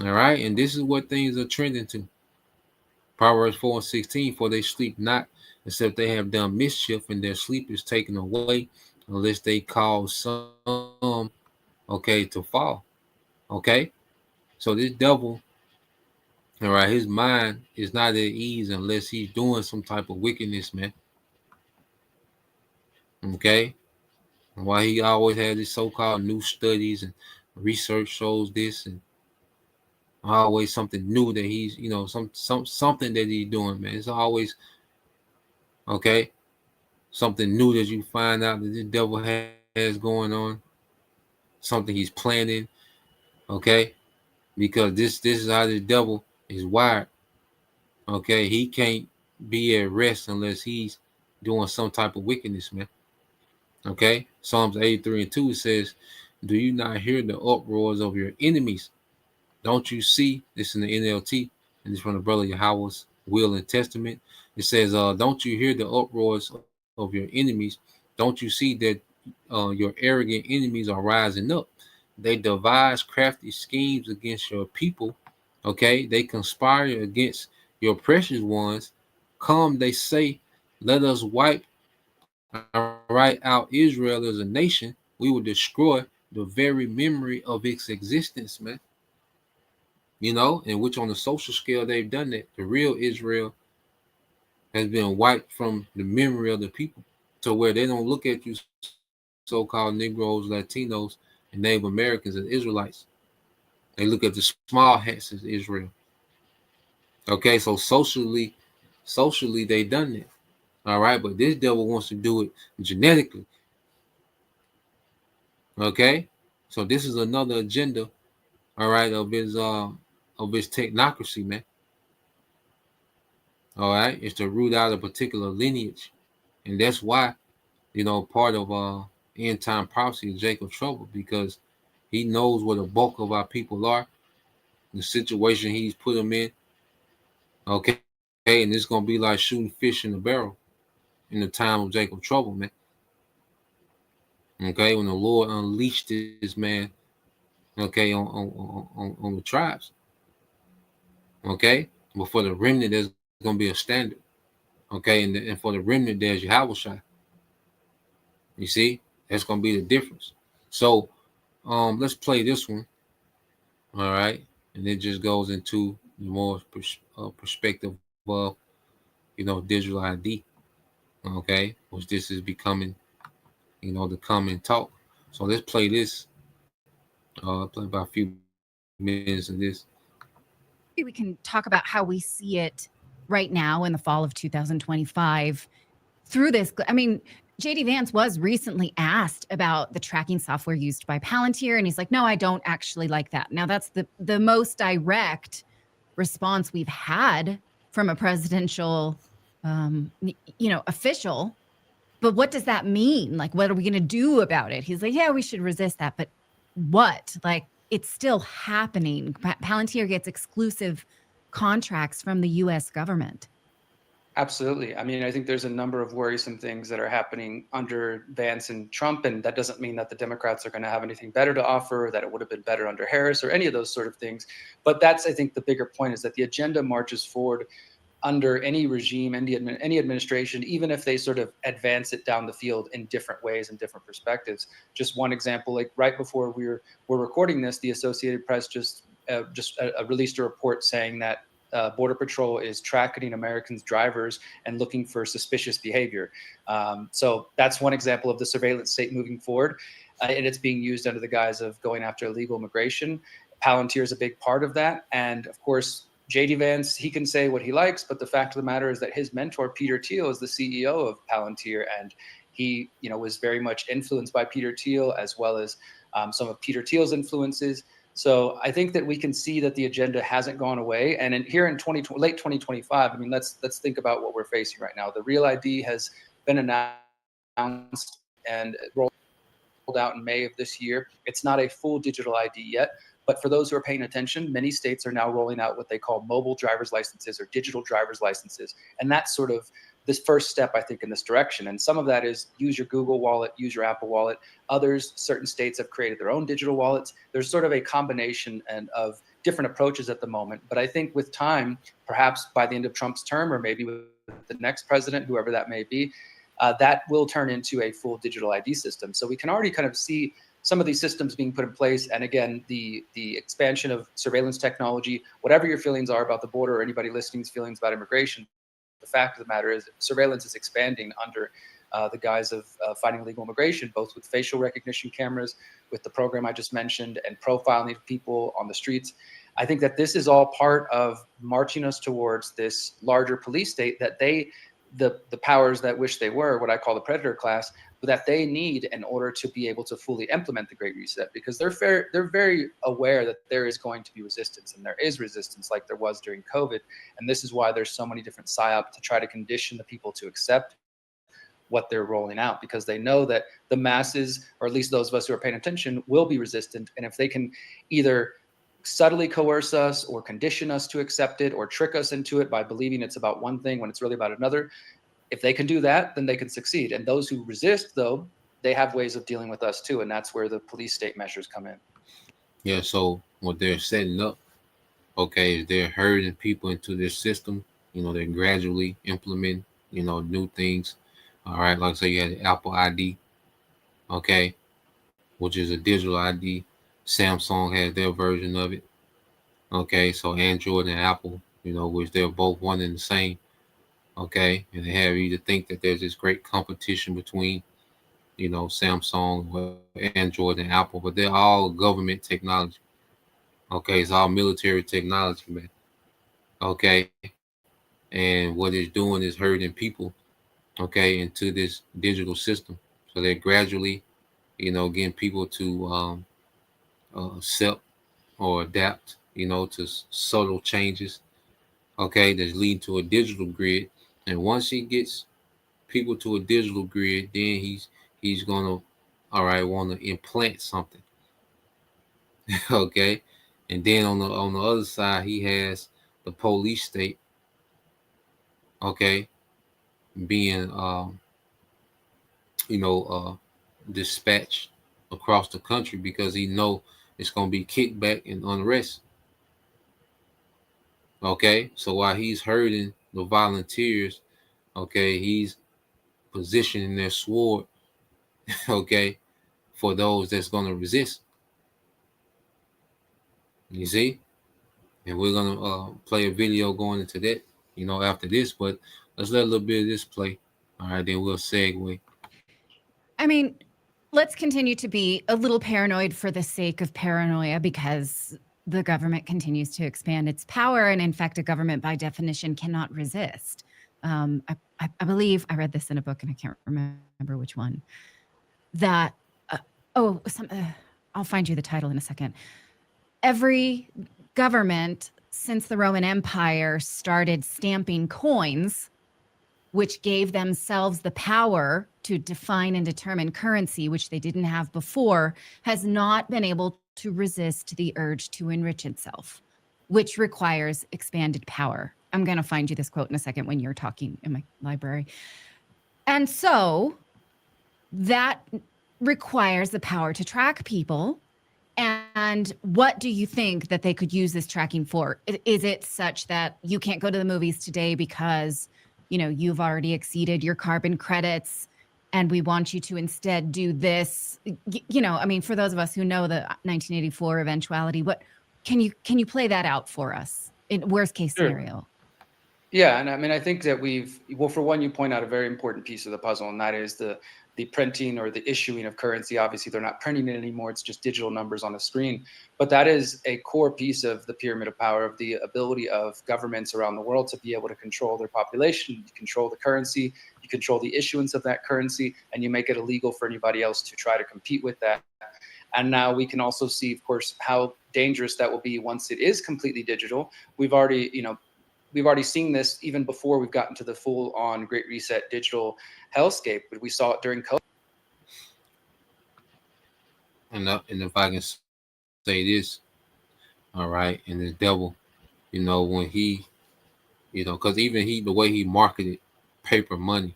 All right, and this is what things are trending to. Proverbs 4:16, for they sleep not, except they have done mischief, and their sleep is taken away, unless they cause some, okay, to fall. Okay, so this devil, all right, his mind is not at ease unless he's doing some type of wickedness, man. Okay, and why he always had this so-called new studies and research shows this, and always something new that he's, something that he's doing, man. It's always, okay, something new that you find out that this devil has going on, something he's planning, okay, because this is how the devil is wired. Okay, he can't be at rest unless he's doing some type of wickedness, man. Okay, Psalms 83:2 says, do you not hear the uproars of your enemies? Don't you see? This in the NLT, and this from the brother Yahweh's will and testament. It says, don't you hear the uproars of your enemies? Don't you see that your arrogant enemies are rising up? They devise crafty schemes against your people. Okay, they conspire against your precious ones. Come, they say, let us wipe out Israel as a nation. We will destroy the very memory of its existence, man. In which on the social scale they've done that. The real Israel has been wiped from the memory of the people, to where they don't look at you so-called Negroes, Latinos, and Native Americans as Israelites. They look at the small hats as Israel. Okay, so socially they done that. All right, but this devil wants to do it genetically. Okay, so this is another agenda, all right, of his technocracy, man. All right, it's to root out a particular lineage, and that's why, part of end time prophecy is Jacob's trouble, because he knows where the bulk of our people are, the situation he's put them in. Okay, and it's gonna be like shooting fish in a barrel in the time of Jacob's trouble, man. Okay, when the Lord unleashed this man, okay, on the tribes. Okay, but for the remnant, there's gonna be a standard. Okay, and for the remnant, there's Yahushua. You see, that's gonna be the difference. So, let's play this one. All right, and it just goes into the more perspective of, digital ID. Okay, which this is becoming, the common talk. So let's play this. Play about a few minutes of this. We can talk about how we see it right now in the fall of 2025 through this. I mean, JD Vance was recently asked about the tracking software used by Palantir, and he's like, no, I don't actually like that. Now, that's the most direct response we've had from a presidential, official. But what does that mean? Like, what are we going to do about it? He's like, yeah, we should resist that. But what? Like, it's still happening. Palantir gets exclusive contracts from the US government. Absolutely. I mean, I think there's a number of worrisome things that are happening under Vance and Trump, and that doesn't mean that the Democrats are going to have anything better to offer, or that it would have been better under Harris, or any of those sort of things. But that's, I think, the bigger point, is that the agenda marches forward under any regime, any administration, even if they sort of advance it down the field in different ways and different perspectives. Just one example, like right before we're recording this, the Associated Press just released a report saying that Border Patrol is tracking Americans' drivers and looking for suspicious behavior. So that's one example of the surveillance state moving forward, and it's being used under the guise of going after illegal immigration. Palantir is a big part of that, and of course, JD Vance, he can say what he likes, but the fact of the matter is that his mentor, Peter Thiel, is the CEO of Palantir, and he, was very much influenced by Peter Thiel, as well as some of Peter Thiel's influences. So I think that we can see that the agenda hasn't gone away. And here in late 2025, I mean, let's think about what we're facing right now. The Real ID has been announced and rolled out in May of this year. It's not a full digital ID yet, but for those who are paying attention, many states are now rolling out what they call mobile driver's licenses or digital driver's licenses. And that's sort of this first step, I think, in this direction. And some of that is use your Google Wallet, use your Apple Wallet. Others, certain states have created their own digital wallets. There's sort of a combination of different approaches at the moment. But I think with time, perhaps by the end of Trump's term, or maybe with the next president, whoever that may be, that will turn into a full digital ID system. So we can already kind of see some of these systems being put in place. And again, the expansion of surveillance technology, whatever your feelings are about the border, or anybody listening's feelings about immigration, the fact of the matter is surveillance is expanding under the guise of fighting illegal immigration, both with facial recognition cameras, with the program I just mentioned, and profiling people on the streets. I think that this is all part of marching us towards this larger police state that the powers that wish they were, what I call the predator class, that they need in order to be able to fully implement the Great Reset, because they're very aware that there is going to be resistance, and there is resistance like there was during COVID. And this is why there's so many different psyops to try to condition the people to accept what they're rolling out, because they know that the masses, or at least those of us who are paying attention, will be resistant. And if they can either subtly coerce us or condition us to accept it, or trick us into it by believing it's about one thing when it's really about another, if they can do that, then they can succeed. And those who resist, though, they have ways of dealing with us too. And that's where the police state measures come in. Yeah, so what they're setting up, is they're herding people into this system. They're gradually implementing, new things. All right, like I say, you had the Apple ID, which is a digital ID. Samsung has their version of it. So Android and Apple, which they're both one and the same. And they have you to think that there's this great competition between, Samsung, Android, and Apple, but they're all government technology. It's all military technology, man. And what it's doing is herding people, into this digital system. So they're gradually, getting people to accept or adapt, to subtle changes, that's leading to a digital grid. And once he gets people to a digital grid, then he's gonna want to implant something. And then on the other side, he has the police state, being dispatched across the country, because he know it's gonna be kickback and unrest. So while he's herding the volunteers, he's positioning their sword, for those that's going to resist. You see? And we're going to play a video going into that, after this, but let's let a little bit of this play. All right, then we'll segue. I mean, let's continue to be a little paranoid for the sake of paranoia, because the government continues to expand its power. And in fact, a government by definition cannot resist. I believe I read this in a book, and I can't remember which one, that, I'll find you the title in a second. Every government since the Roman Empire started stamping coins, which gave themselves the power to define and determine currency, which they didn't have before, has not been able to resist the urge to enrich itself, which requires expanded power. I'm going to find you this quote in a second when you're talking in my library. And so that requires the power to track people. And what do you think that they could use this tracking for? Is it such that you can't go to the movies today because, you know, you've already exceeded your carbon credits and we want you to instead do this? You know, I mean, for those of us who know the 1984 eventuality, what can you play that out for us in worst case scenario? Yeah, and I mean, I think that for one, you point out a very important piece of the puzzle, and that is the printing or the issuing of currency. Obviously, they're not printing it anymore. It's just digital numbers on a screen. But that is a core piece of the pyramid of power, of the ability of governments around the world to be able to control their population. You control the currency, you control the issuance of that currency, and you make it illegal for anybody else to try to compete with that. And now we can also see, of course, how dangerous that will be once it is completely digital. We've already seen this even before we've gotten to the full-on Great Reset digital hellscape, but we saw it during COVID. And if I can say this, all right, and the devil, you know, when he, you know, because even the way he marketed paper money,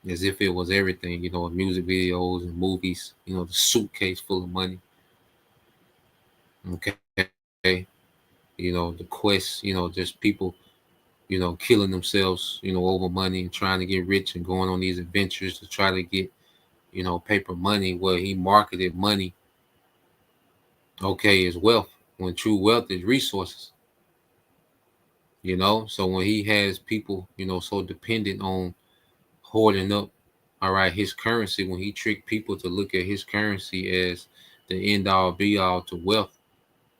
as if it was everything, you know, music videos and movies, you know, the suitcase full of money. Okay. You know, the quest, you know, just people, you know, killing themselves, you know, over money and trying to get rich and going on these adventures to try to get, you know, paper money, where he marketed money, okay, as wealth, when true wealth is resources. You know, so when he has people, you know, so dependent on hoarding up, all right, his currency, when he tricked people to look at his currency as the end all be all to wealth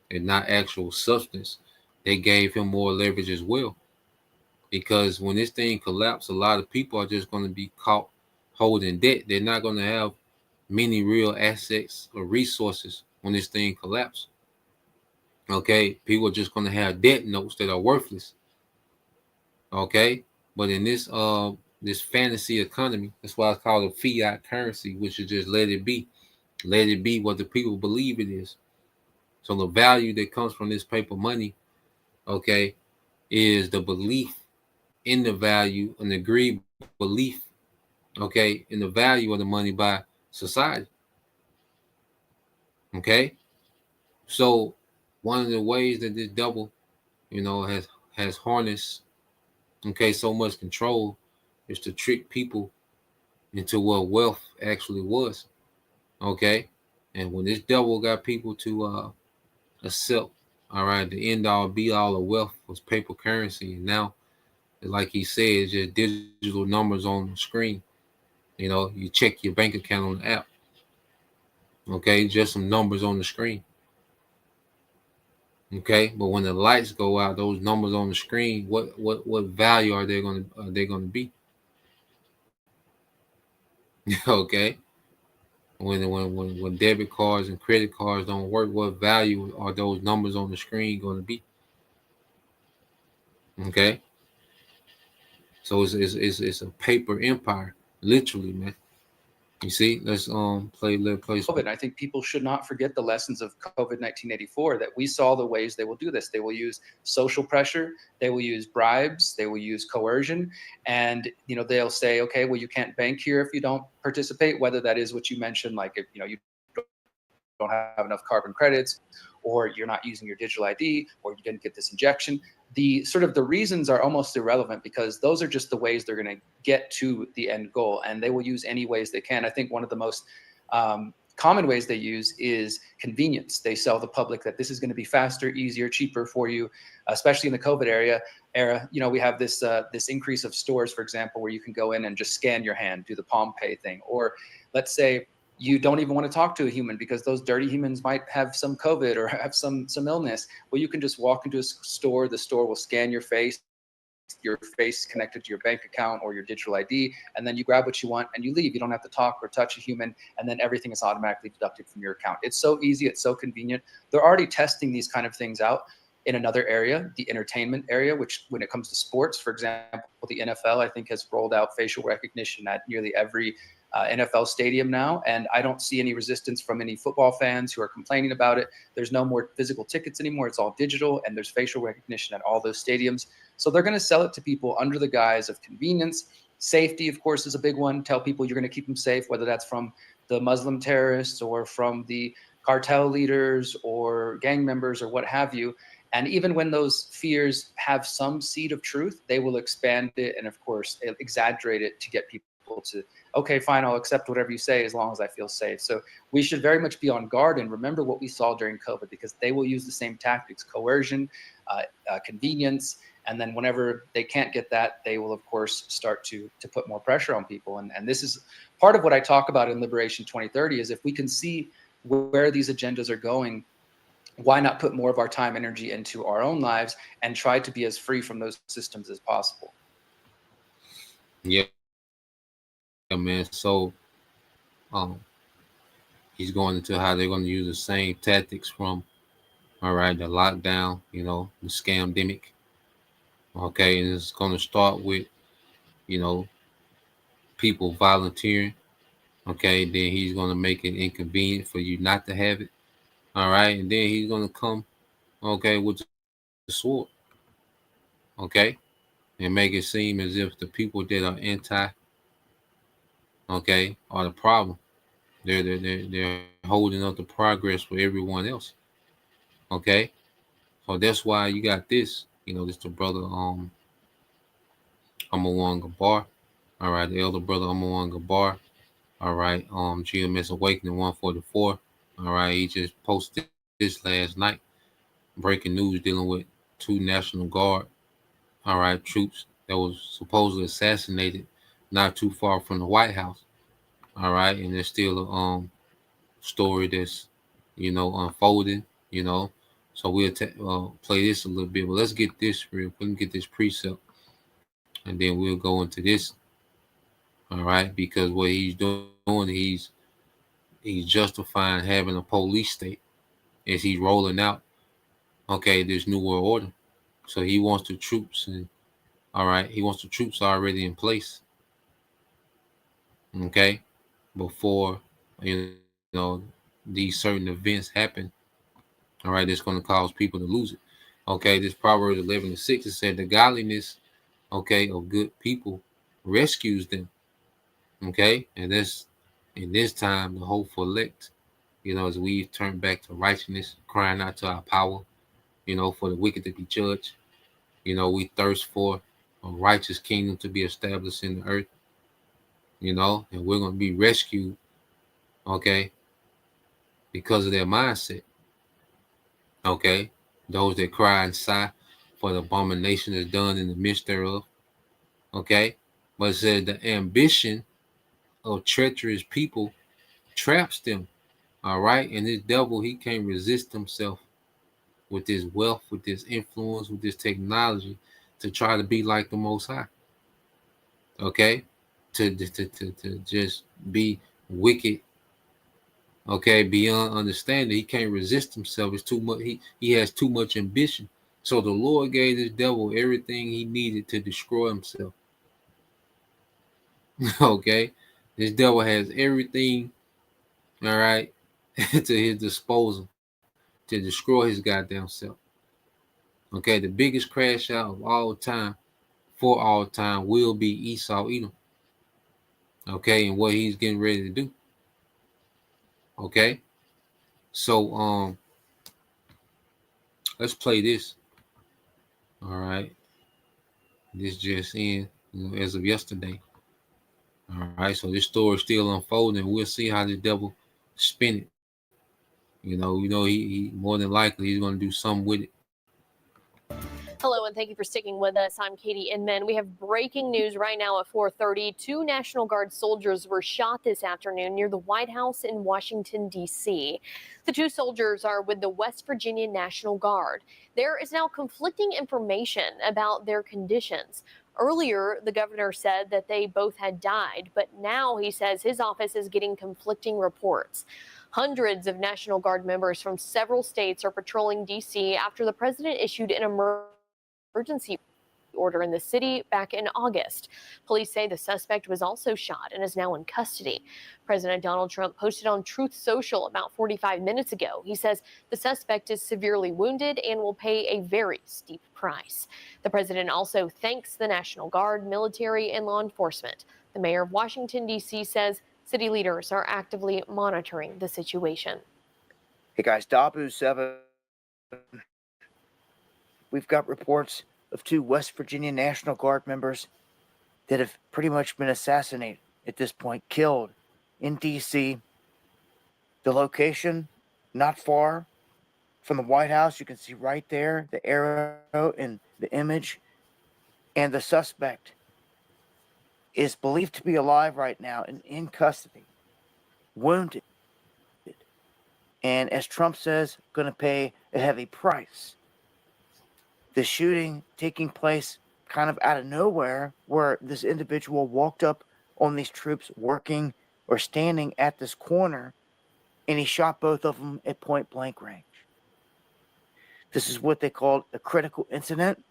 and not actual substance, they gave him more leverage as well. Because when this thing collapses, a lot of people are just going to be caught holding debt. They're not going to have many real assets or resources when this thing collapses. Okay, people are just going to have debt notes that are worthless. Okay, but in this this fantasy economy, that's why it's called a fiat currency, which is just let it be what the people believe it is. So the value that comes from this paper money, okay, is the belief in the value, an agreed belief, okay, in the value of the money by society. Okay, so one of the ways that this devil, you know, has harnessed, okay, so much control is to trick people into what wealth actually was. Okay, and when this devil got people to accept, all right, the end all be all of wealth was paper currency, and now, like he said, it's just digital numbers on the screen. You know, you check your bank account on the app. Okay, just some numbers on the screen. Okay, but when the lights go out, those numbers on the screen, what value are they gonna be? Okay, when debit cards and credit cards don't work, what value are those numbers on the screen going to be? Okay, so it's a paper empire, literally, man. You see, let's play. COVID. I think people should not forget the lessons of COVID 1984, that we saw the ways they will do this. They will use social pressure, they will use bribes, they will use coercion, and you know, they'll say, okay, well, you can't bank here if you don't participate, whether that is what you mentioned, like if you don't have enough carbon credits, or you're not using your digital ID, or you didn't get this injection. The reasons are almost irrelevant, because those are just the ways they're going to get to the end goal, and they will use any ways they can. I think one of the most common ways they use is convenience. They sell the public that this is going to be faster, easier, cheaper for you, especially in the COVID era. You know, we have this increase of stores, for example, where you can go in and just scan your hand, do the Palm Pay thing, or let's say you don't even want to talk to a human because those dirty humans might have some COVID or have some illness. Well, you can just walk into a store, the store will scan your face connected to your bank account or your digital ID, and then you grab what you want and you leave. You don't have to talk or touch a human, and then everything is automatically deducted from your account. It's so easy, it's so convenient. They're already testing these kind of things out. in another area, the entertainment area, which when it comes to sports, for example, the NFL, I think has rolled out facial recognition at nearly every NFL stadium now. And I don't see any resistance from any football fans who are complaining about it. There's no more physical tickets anymore. It's all digital, and there's facial recognition at all those stadiums. So they're going to sell it to people under the guise of convenience. Safety, of course, is a big one. Tell people you're going to keep them safe, whether that's from the Muslim terrorists or from the cartel leaders or gang members or what have you. And even when those fears have some seed of truth, they will expand it and, of course, exaggerate it to get people to, okay, fine, I'll accept whatever you say as long as I feel safe. So we should very much be on guard and remember what we saw during COVID, because they will use the same tactics: coercion, convenience, and then whenever they can't get that, they will, of course, start to put more pressure on people. And this is part of what I talk about in Liberation 2030, is if we can see where these agendas are going, why not put more of our time, energy into our own lives and try to be as free from those systems as possible? Yeah, man. So he's going into how they're going to use the same tactics from, all right, the lockdown, you know, the scamdemic. Okay, and it's going to start with, you know, people volunteering. Okay, then he's going to make it inconvenient for you not to have it. All right, and then he's going to come, okay, with the sword. Okay, and make it seem as if the people that are anti, okay, are the problem. They're holding up the progress for everyone else. Okay, so that's why you got this. You know, this the brother Amarwan Gabar. All right, the elder brother Amarwan Gabar. All right, GMS Awakening 144. All right, he just posted this last night. Breaking news dealing with 2 National Guard, all right, troops that was supposedly assassinated not too far from the White House. All right, and there's still a story that's, you know, unfolding, you know. So we'll play this a little bit, but let's get this real quick. Let me get this precept, and then we'll go into this. All right, because what he's doing, he's justifying having a police state as he's rolling out, okay, this new world order. So he wants the troops, and all right, he wants the troops already in place, okay, before, you know, these certain events happen. All right, it's going to cause people to lose it. Okay, this Proverbs 11:6, it said the godliness, okay, of good people rescues them. Okay, and this in this time the hopeful elect, you know, as we turn back to righteousness, crying out to our power, you know, for the wicked to be judged. You know, we thirst for a righteous kingdom to be established in the earth, you know, and we're going to be rescued, okay, because of their mindset. Okay, those that cry and sigh for the abomination that's done in the midst thereof. Okay, but it said the ambition of treacherous people traps them. All right, and this devil, he can't resist himself with this wealth, with this influence, with this technology to try to be like the Most High. Okay, to just be wicked. Okay, beyond understanding, he can't resist himself. It's too much. He has too much ambition. So the Lord gave this devil everything he needed to destroy himself. Okay, this devil has everything, all right, to his disposal to destroy his goddamn self. Okay, the biggest crash out of all time, for all time, will be Esau Edom. Okay, and what he's getting ready to do. Okay, so let's play this. All right, this just in, you know, as of yesterday. All right, so this story is still unfolding. We'll see how the devil spin it. You know, he more than likely he's going to do something with it. Hello, and thank you for sticking with us. I'm Katie Inman. We have breaking news right now at 4:30. 2 National Guard soldiers were shot this afternoon near the White House in Washington, D.C. The 2 soldiers are with the West Virginia National Guard. There is now conflicting information about their conditions. Earlier, the governor said that they both had died, but now he says his office is getting conflicting reports. Hundreds of National Guard members from several states are patrolling D.C. after the president issued an emergency order in the city back in August. Police say the suspect was also shot and is now in custody. President Donald Trump posted on Truth Social about 45 minutes ago. He says the suspect is severely wounded and will pay a very steep price. The president also thanks the National Guard, military, and law enforcement. The mayor of Washington, D.C. says city leaders are actively monitoring the situation. Hey guys, Dabu 7. We've got reports of 2 West Virginia National Guard members that have pretty much been assassinated at this point, killed in D.C. The location, not far from the White House. You can see right there the arrow in the image. And the suspect is believed to be alive right now and in custody, wounded. And as Trump says, going to pay a heavy price. The shooting taking place kind of out of nowhere, where this individual walked up on these troops working or standing at this corner, and he shot both of them at point blank range. This is what they called a critical incident,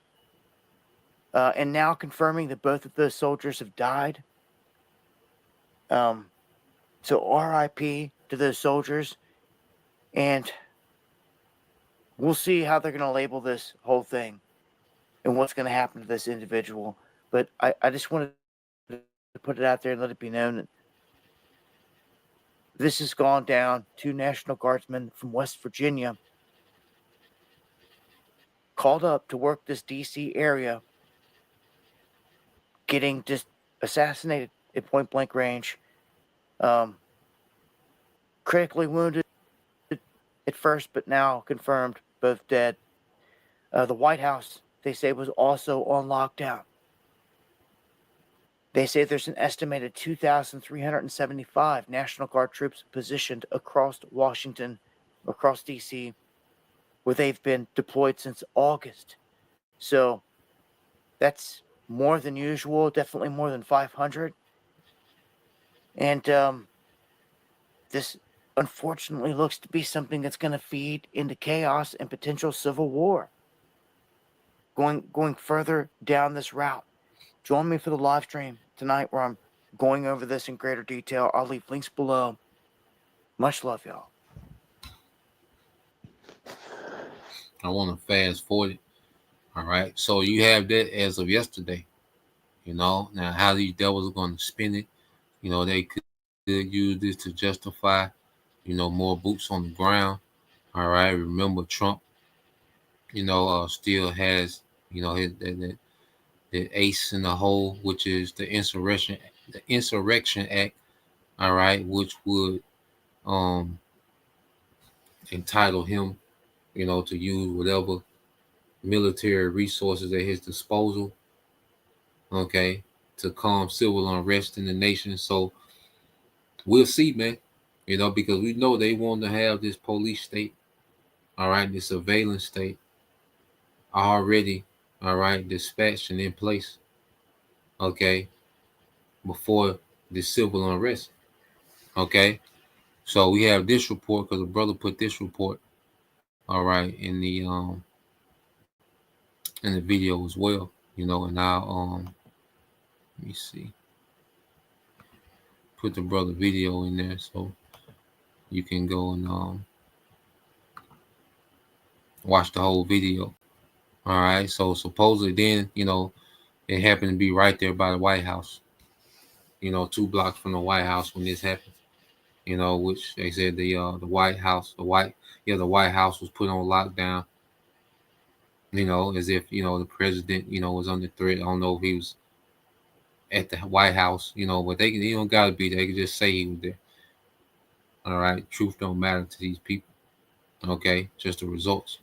and now confirming that both of those soldiers have died. So RIP to those soldiers, and we'll see how they're going to label this whole thing and what's going to happen to this individual. But I just wanted to put it out there and let it be known that this has gone down. 2 National Guardsmen from West Virginia called up to work this D.C. area, getting just assassinated at point blank range, critically wounded at first, but now confirmed both dead. The White House, they say, was also on lockdown. They say there's an estimated 2,375 National Guard troops positioned across Washington, across D.C., where they've been deployed since August. So that's more than usual, definitely more than 500. And this unfortunately looks to be something that's going to feed into chaos and potential civil war. Going further down this route. Join me for the live stream tonight where I'm going over this in greater detail. I'll leave links below. Much love, y'all. I want to fast forward it. All right. So you have that as of yesterday. You know, now how these devils are going to spin it. You know, they could use this to justify, you know, more boots on the ground. All right. Remember, Trump, you know, still has, you know, the ace in the hole, which is the Insurrection Act. All right, which would entitle him, you know, to use whatever military resources at his disposal, okay, to calm civil unrest in the nation. So we'll see, man, you know, because we know they want to have this police state, all right, this surveillance state already, all right, dispatched and in place, okay, before the civil unrest, okay. So we have this report because the brother put this report, all right, in the video as well, you know, and I'll let me see, put the brother video in there so you can go and watch the whole video. All right, so supposedly then, you know, it happened to be right there by the White House, you know, 2 blocks from the White House when this happened, you know, which they said the White House was put on lockdown, you know, as if, you know, the president, you know, was under threat. I don't know if he was at the White House, you know, but they don't gotta be there. They can just say he was there. All right, truth don't matter to these people. Okay, just the results.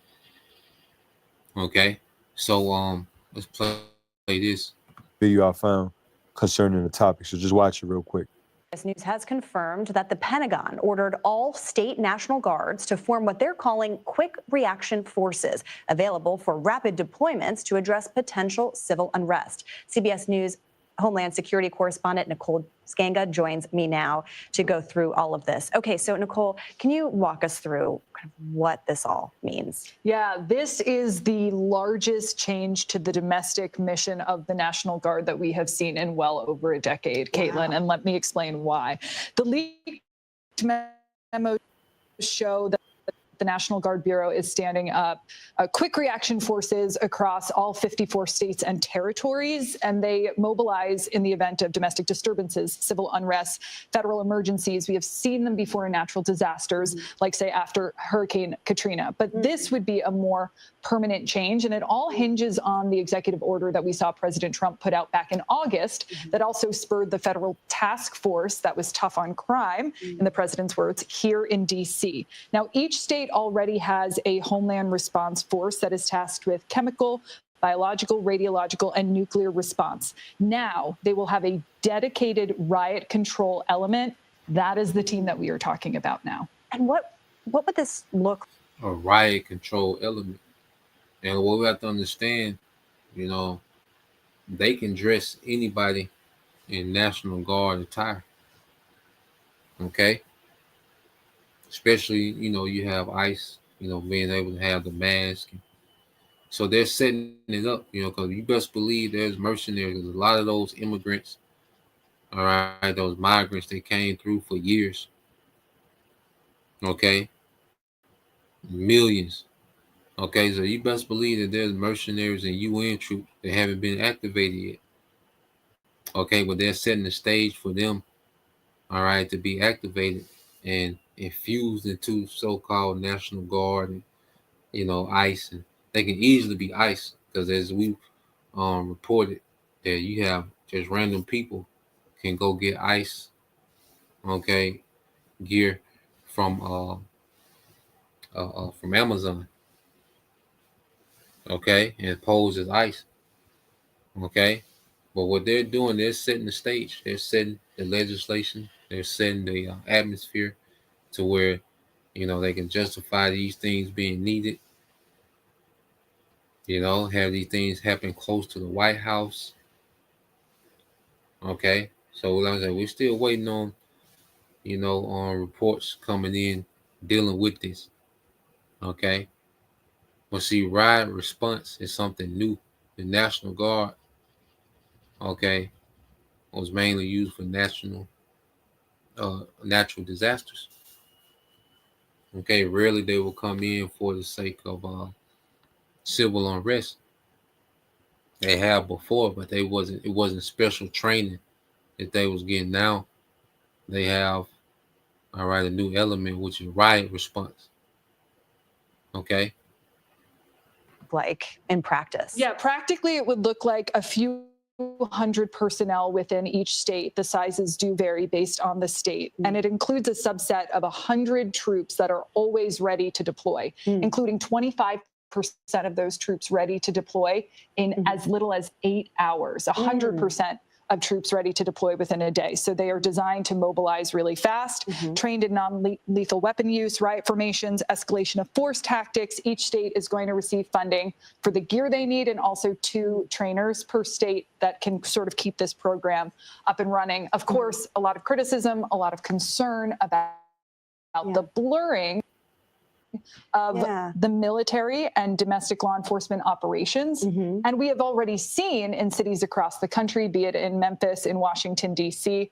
Okay, so let's play this video I found concerning the topic. So just watch it real quick. CBS News has confirmed that the Pentagon ordered all state National Guards to form what they're calling quick reaction forces, available for rapid deployments to address potential civil unrest. CBS News Homeland Security correspondent Nicole Skanga joins me now to go through all of this. Okay, so Nicole, can you walk us through kind of what this all means? Yeah, this is the largest change to the domestic mission of the National Guard that we have seen in well over a decade, Caitlin, and let me explain why. The leaked memo show that the National Guard Bureau is standing up quick reaction forces across all 54 states and territories, and they mobilize in the event of domestic disturbances, civil unrest, federal emergencies. We have seen them before in natural disasters, like, say, after Hurricane Katrina. But this would be a more permanent change, and it all hinges on the executive order that we saw President Trump put out back in August that also spurred the federal task force that was tough on crime, in the president's words, here in D.C. Now, each state already has a Homeland Response Force that is tasked with chemical, biological, radiological, and nuclear response. Now they will have a dedicated riot control element. That is the team that we are talking about now. And what would this look like? A riot control element. And what we have to understand, you know, they can dress anybody in National Guard attire. Okay? Especially, you know, you have ICE, you know, being able to have the mask. So they're setting it up, you know, because you best believe there's mercenaries. A lot of those immigrants, all right, those migrants, they came through for years. Okay? Millions. Okay, so you best believe that there's mercenaries and UN troops that haven't been activated yet. Okay, but they're setting the stage for them, all right, to be activated and infused into so-called National Guard and, you know, ICE. And they can easily be ICE because, as we reported, that you have just random people can go get ICE, okay, gear from Amazon, okay, and pose as ICE, okay. But what they're doing, they're setting the stage. They're setting the legislation. They're setting the atmosphere to where, you know, they can justify these things being needed. You know, have these things happen close to the White House. Okay, so like I said, we're still waiting on, you know, on reports coming in dealing with this. Okay, but see, riot response is something new. The National Guard, okay, was mainly used for natural disasters. Okay, rarely they will come in for the sake of civil unrest. They have before, but it wasn't special training that they was getting. Now they have, all right, a new element, which is riot response. Okay. like in practice? Yeah, practically it would look like a few hundred personnel within each state. The sizes do vary based on the state. And it includes a subset of 100 troops that are always ready to deploy, including 25% of those troops ready to deploy in as little as 8 hours, 100% of troops ready to deploy within a day. So they are designed to mobilize really fast, trained in non-lethal weapon use, riot formations, escalation of force tactics. Each state is going to receive funding for the gear they need and also 2 trainers per state that can sort of keep this program up and running. Of course, a lot of criticism, a lot of concern about the blurring of the military and domestic law enforcement operations. And we have already seen in cities across the country, be it in Memphis, in Washington, D.C.,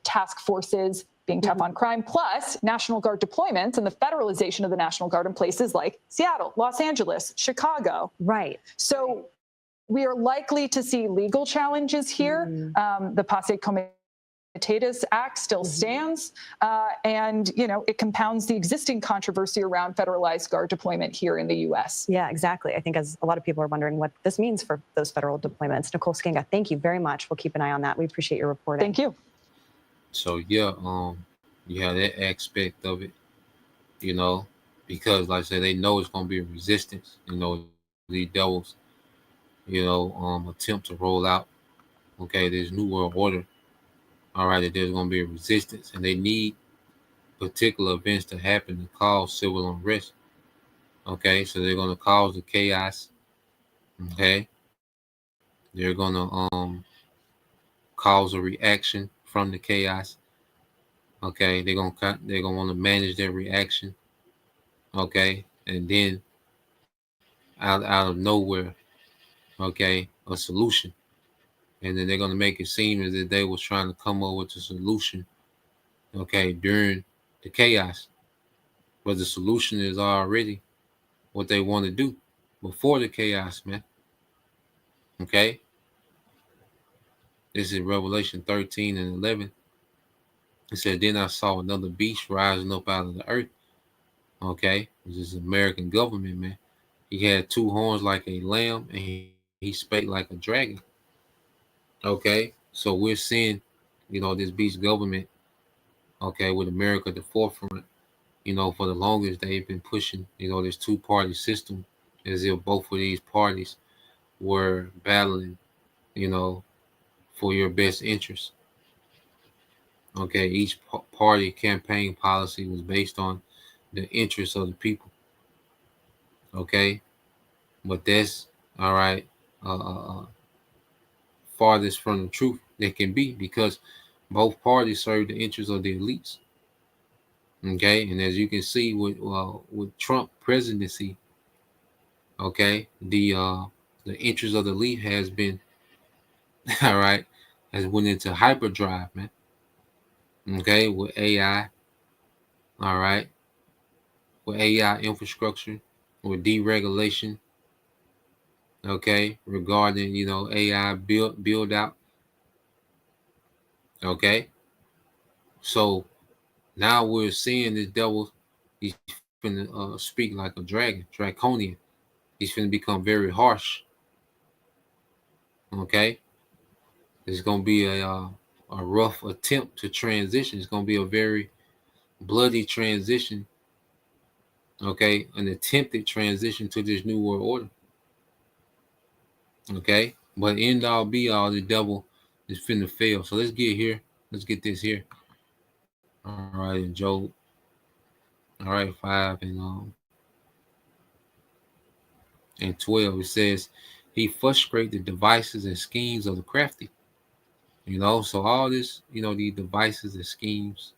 task forces being tough on crime, plus National Guard deployments and the federalization of the National Guard in places like Seattle, Los Angeles, Chicago. Right. So we are likely to see legal challenges here. The Posse Comitatus Act still stands, and it compounds the existing controversy around federalized Guard deployment here in the U.S. Yeah, exactly. I think as a lot of people are wondering what this means for those federal deployments. Nicole Skanga, thank you very much. We'll keep an eye on that. We appreciate your reporting. Thank you. So yeah, you have that aspect of it, because like I said, they know it's gonna be a resistance. These devils, attempt to roll out, this new world order. All right, that there's going to be a resistance, and they need particular events to happen to cause civil unrest. Okay, so they're going to cause the chaos. Okay, they're going to cause a reaction from the chaos. Okay, they're gonna want to manage their reaction. Okay, and then out of nowhere, okay, a solution, and then they're gonna make it seem as if they was trying to come up with a solution, okay, during the chaos, but the solution is already what they want to do before the chaos, man. Okay, this is Revelation 13 and 11. It said, then I saw another beast rising up out of the earth. Okay, this is American government, man. He had two horns like a lamb, and he spake like a dragon. Okay, so we're seeing, this beast government, okay, with America at the forefront. For the longest, they've been pushing, this two-party system, as if both of these parties were battling, for your best interest. Okay, each party campaign policy was based on the interests of the people. Okay, but that's all right. Farthest from the truth that can be, because both parties serve the interests of the elites. Okay, and as you can see with Trump presidency, okay, the interest of the elite has been all right, has went into hyperdrive, man. Okay, with AI, all right, with AI infrastructure, with deregulation, okay, regarding AI build out. Okay, so now we're seeing this devil. He's finna speak like a dragon, draconian. He's finna become very harsh. Okay, it's gonna be a rough attempt to transition. It's gonna be a very bloody transition. Okay, an attempted transition to this new world order. Okay, but end all be all, the devil is finna fail. So let's get here. Let's get this here. All right, and Job. All right, 5 and 12. It says, he frustrates the devices and schemes of the crafty. So all this, these devices and schemes,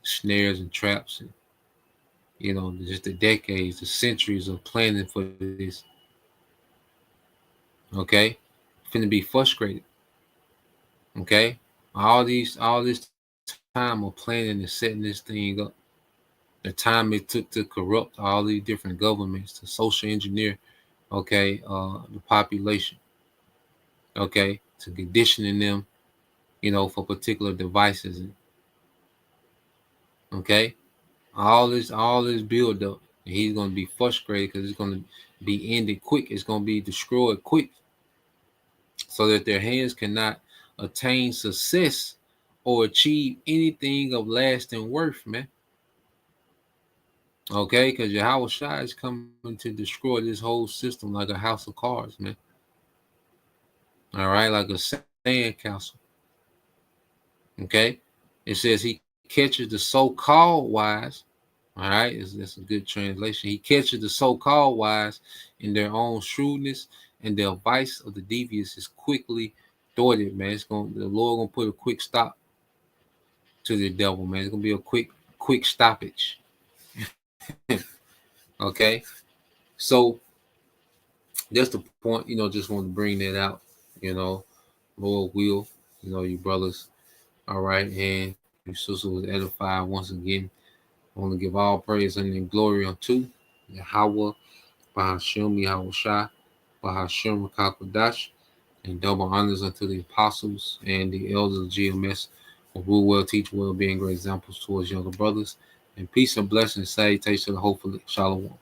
snares and traps, and just the decades, the centuries of planning for this. Okay, finna be frustrated. Okay, all this time of planning and setting this thing up, the time it took to corrupt all these different governments, to social engineer, okay, the population, okay, to conditioning them, for particular devices, okay, all this build up, and he's gonna be frustrated because it's gonna be ended quick. It's gonna be destroyed quick, so that their hands cannot attain success or achieve anything of lasting worth, man. Okay, because Yahweh Shai is coming to destroy this whole system like a house of cards, man. All right, like a sand castle. Okay, it says he catches the so-called wise. All right, that's a good translation. He catches the so-called wise in their own shrewdness, and the advice of the devious is quickly thwarted, man. The Lord gonna put a quick stop to the devil, man. It's gonna be a quick stoppage. Okay, so that's the point. Just want to bring that out. Lord will, you brothers, all right, and your sister was edified once again. I want to give all praise and glory unto Yahweh, Bahashem Yahweh Shai, Bahashem Rakakwadash, and double honors unto the apostles and the elders of GMS, who rule well, teach well, being great examples towards younger brothers. And peace and blessings, salutation, hopefully, Shalom.